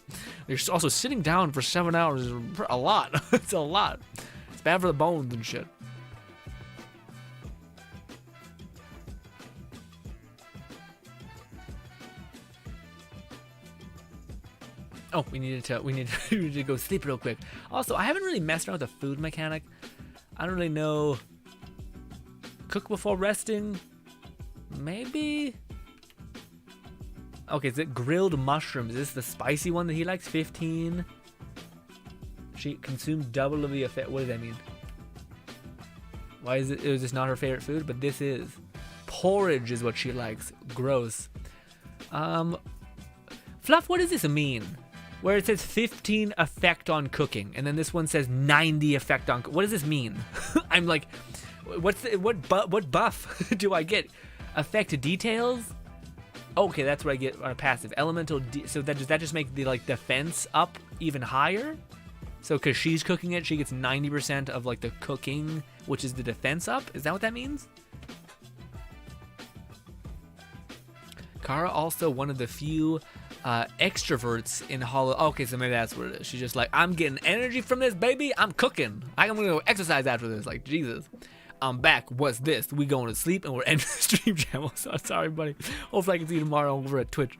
you're also sitting down for 7 hours is a lot. It's a lot. It's bad for the bones and shit. Oh, we need to go sleep real quick. Also, I haven't really messed around with the food mechanic. I don't really know. Cook before resting? Maybe? Okay, is it grilled mushrooms? Is this the spicy one that he likes? 15. She consumed double of the effect. What does that mean? Why is it? Is this not her favorite food? But this is. Porridge is what she likes. Gross. Fluff, what does this mean? Where it says 15 effect on cooking, and then this one says 90 effect on. What does this mean? I'm like, what buff do I get? Effect details? Okay, that's what I get on a passive. Elemental. So does that just make the like defense up even higher? So because she's cooking it, she gets 90% of like the cooking, which is the defense up. Is that what that means? Kara also one of the few extroverts in Hollow. Okay, so maybe that's what it is. She's just like, I'm getting energy from this, baby. I'm cooking. I'm gonna go exercise after this. Like, Jesus, I'm back. What's this? We going to sleep and we're ending the stream channel. So sorry, buddy. Hopefully I can see you tomorrow over at Twitch.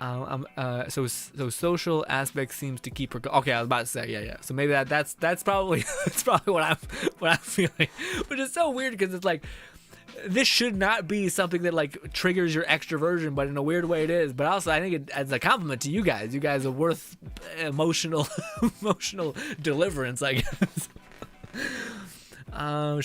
So social aspect seems to keep her. Okay, I was about to say, yeah. So maybe that's probably what I'm feeling, which is so weird because it's like, this should not be something that like triggers your extroversion, but in a weird way it is. But also, I think it as a compliment to you guys. You guys are worth emotional deliverance, I guess.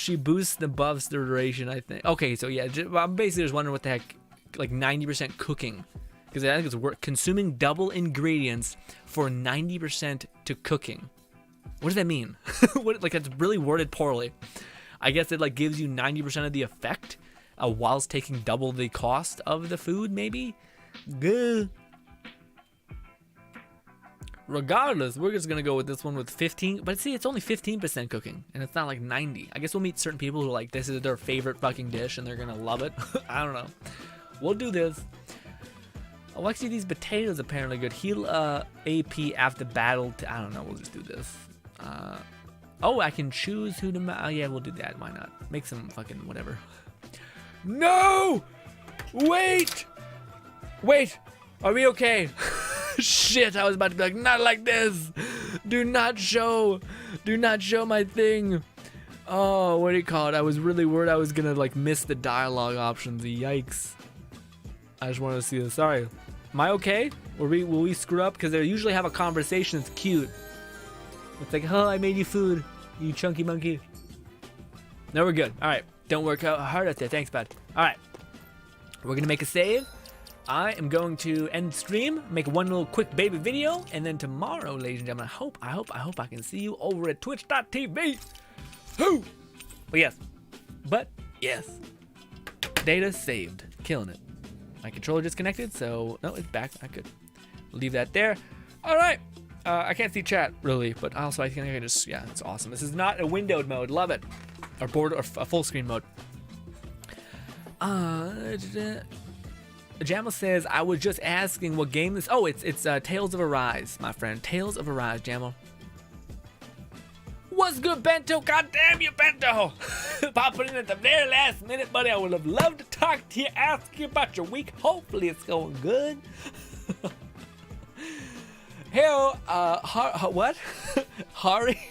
She boosts the buffs the duration, I think. Okay, so yeah, I'm basically just wondering what the heck, like 90% cooking, because I think it's consuming double ingredients for 90% to cooking. What does that mean? Like, that's really worded poorly. I guess it like gives you 90% of the effect whilst taking double the cost of the food, maybe? Good. Regardless, we're just going to go with this one with 15. But see, it's only 15% cooking, and it's not like 90. I guess we'll meet certain people who like this is their favorite fucking dish, and they're going to love it. I don't know. We'll do this. Oh, actually, these potatoes apparently good. Heal AP after battle. I don't know. We'll just do this. Oh, I can choose who to. Oh, yeah, we'll do that. Why not? Make some fucking whatever. No! Wait! Are we okay? Shit, I was about to be like, not like this. Do not show my thing. Oh, what do you call it? I was really worried I was gonna like miss the dialogue options. Yikes. I just wanted to see this. Sorry. Am I okay? Will we screw up? Because they usually have a conversation that's cute. It's like, oh, I made you food, you chunky monkey. No, we're good. All right. Don't work out hard out there. Thanks, bud. All right. We're going to make a save. I am going to end stream, make one little quick baby video, and then tomorrow, ladies and gentlemen, I hope I can see you over at twitch.tv. Who? But yes. Data saved. Killing it. My controller disconnected, so no, it's back. I could leave that there. All right. I can't see chat really, but also I think I can just, yeah, it's awesome. This is not a windowed mode. Love it. Or a full screen mode. Jamal says, I was just asking what game this. Oh, it's Tales of Arise, my friend. Tales of Arise, Jamal. What's good, Bento? God damn you, Bento! Popping in at the very last minute, buddy. I would have loved to talk to you, ask you about your week. Hopefully it's going good. Hell, what? Hari?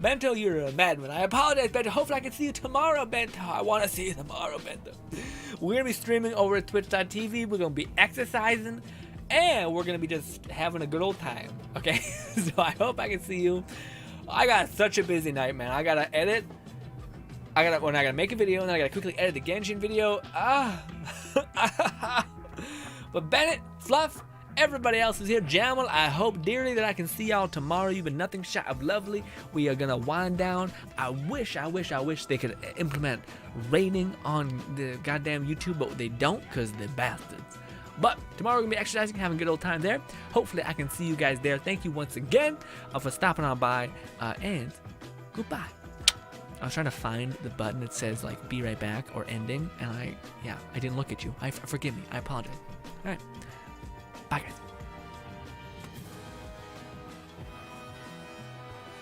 Bento, you're a madman. I apologize, Bento. Hopefully I can see you tomorrow, Bento. I want to see you tomorrow, Bento. We're going to be streaming over at twitch.tv. We're going to be exercising. And we're going to be just having a good old time. Okay? So I hope I can see you. I got such a busy night, man. I got to edit. I got to make a video. And then I got to quickly edit the Genshin video. But Bennett, Fluff, everybody else is here. Jamal, I hope dearly that I can see y'all tomorrow. You've been nothing short of lovely. We are gonna wind down. I wish they could implement rating on the goddamn YouTube, but they don't because they're bastards. But tomorrow we're gonna be exercising, having a good old time there. Hopefully I can see you guys there. Thank you once again for stopping on by, and goodbye. I was trying to find the button that says like be right back or ending, and I didn't look at you. Forgive me. I apologize. All right. Bye, guys.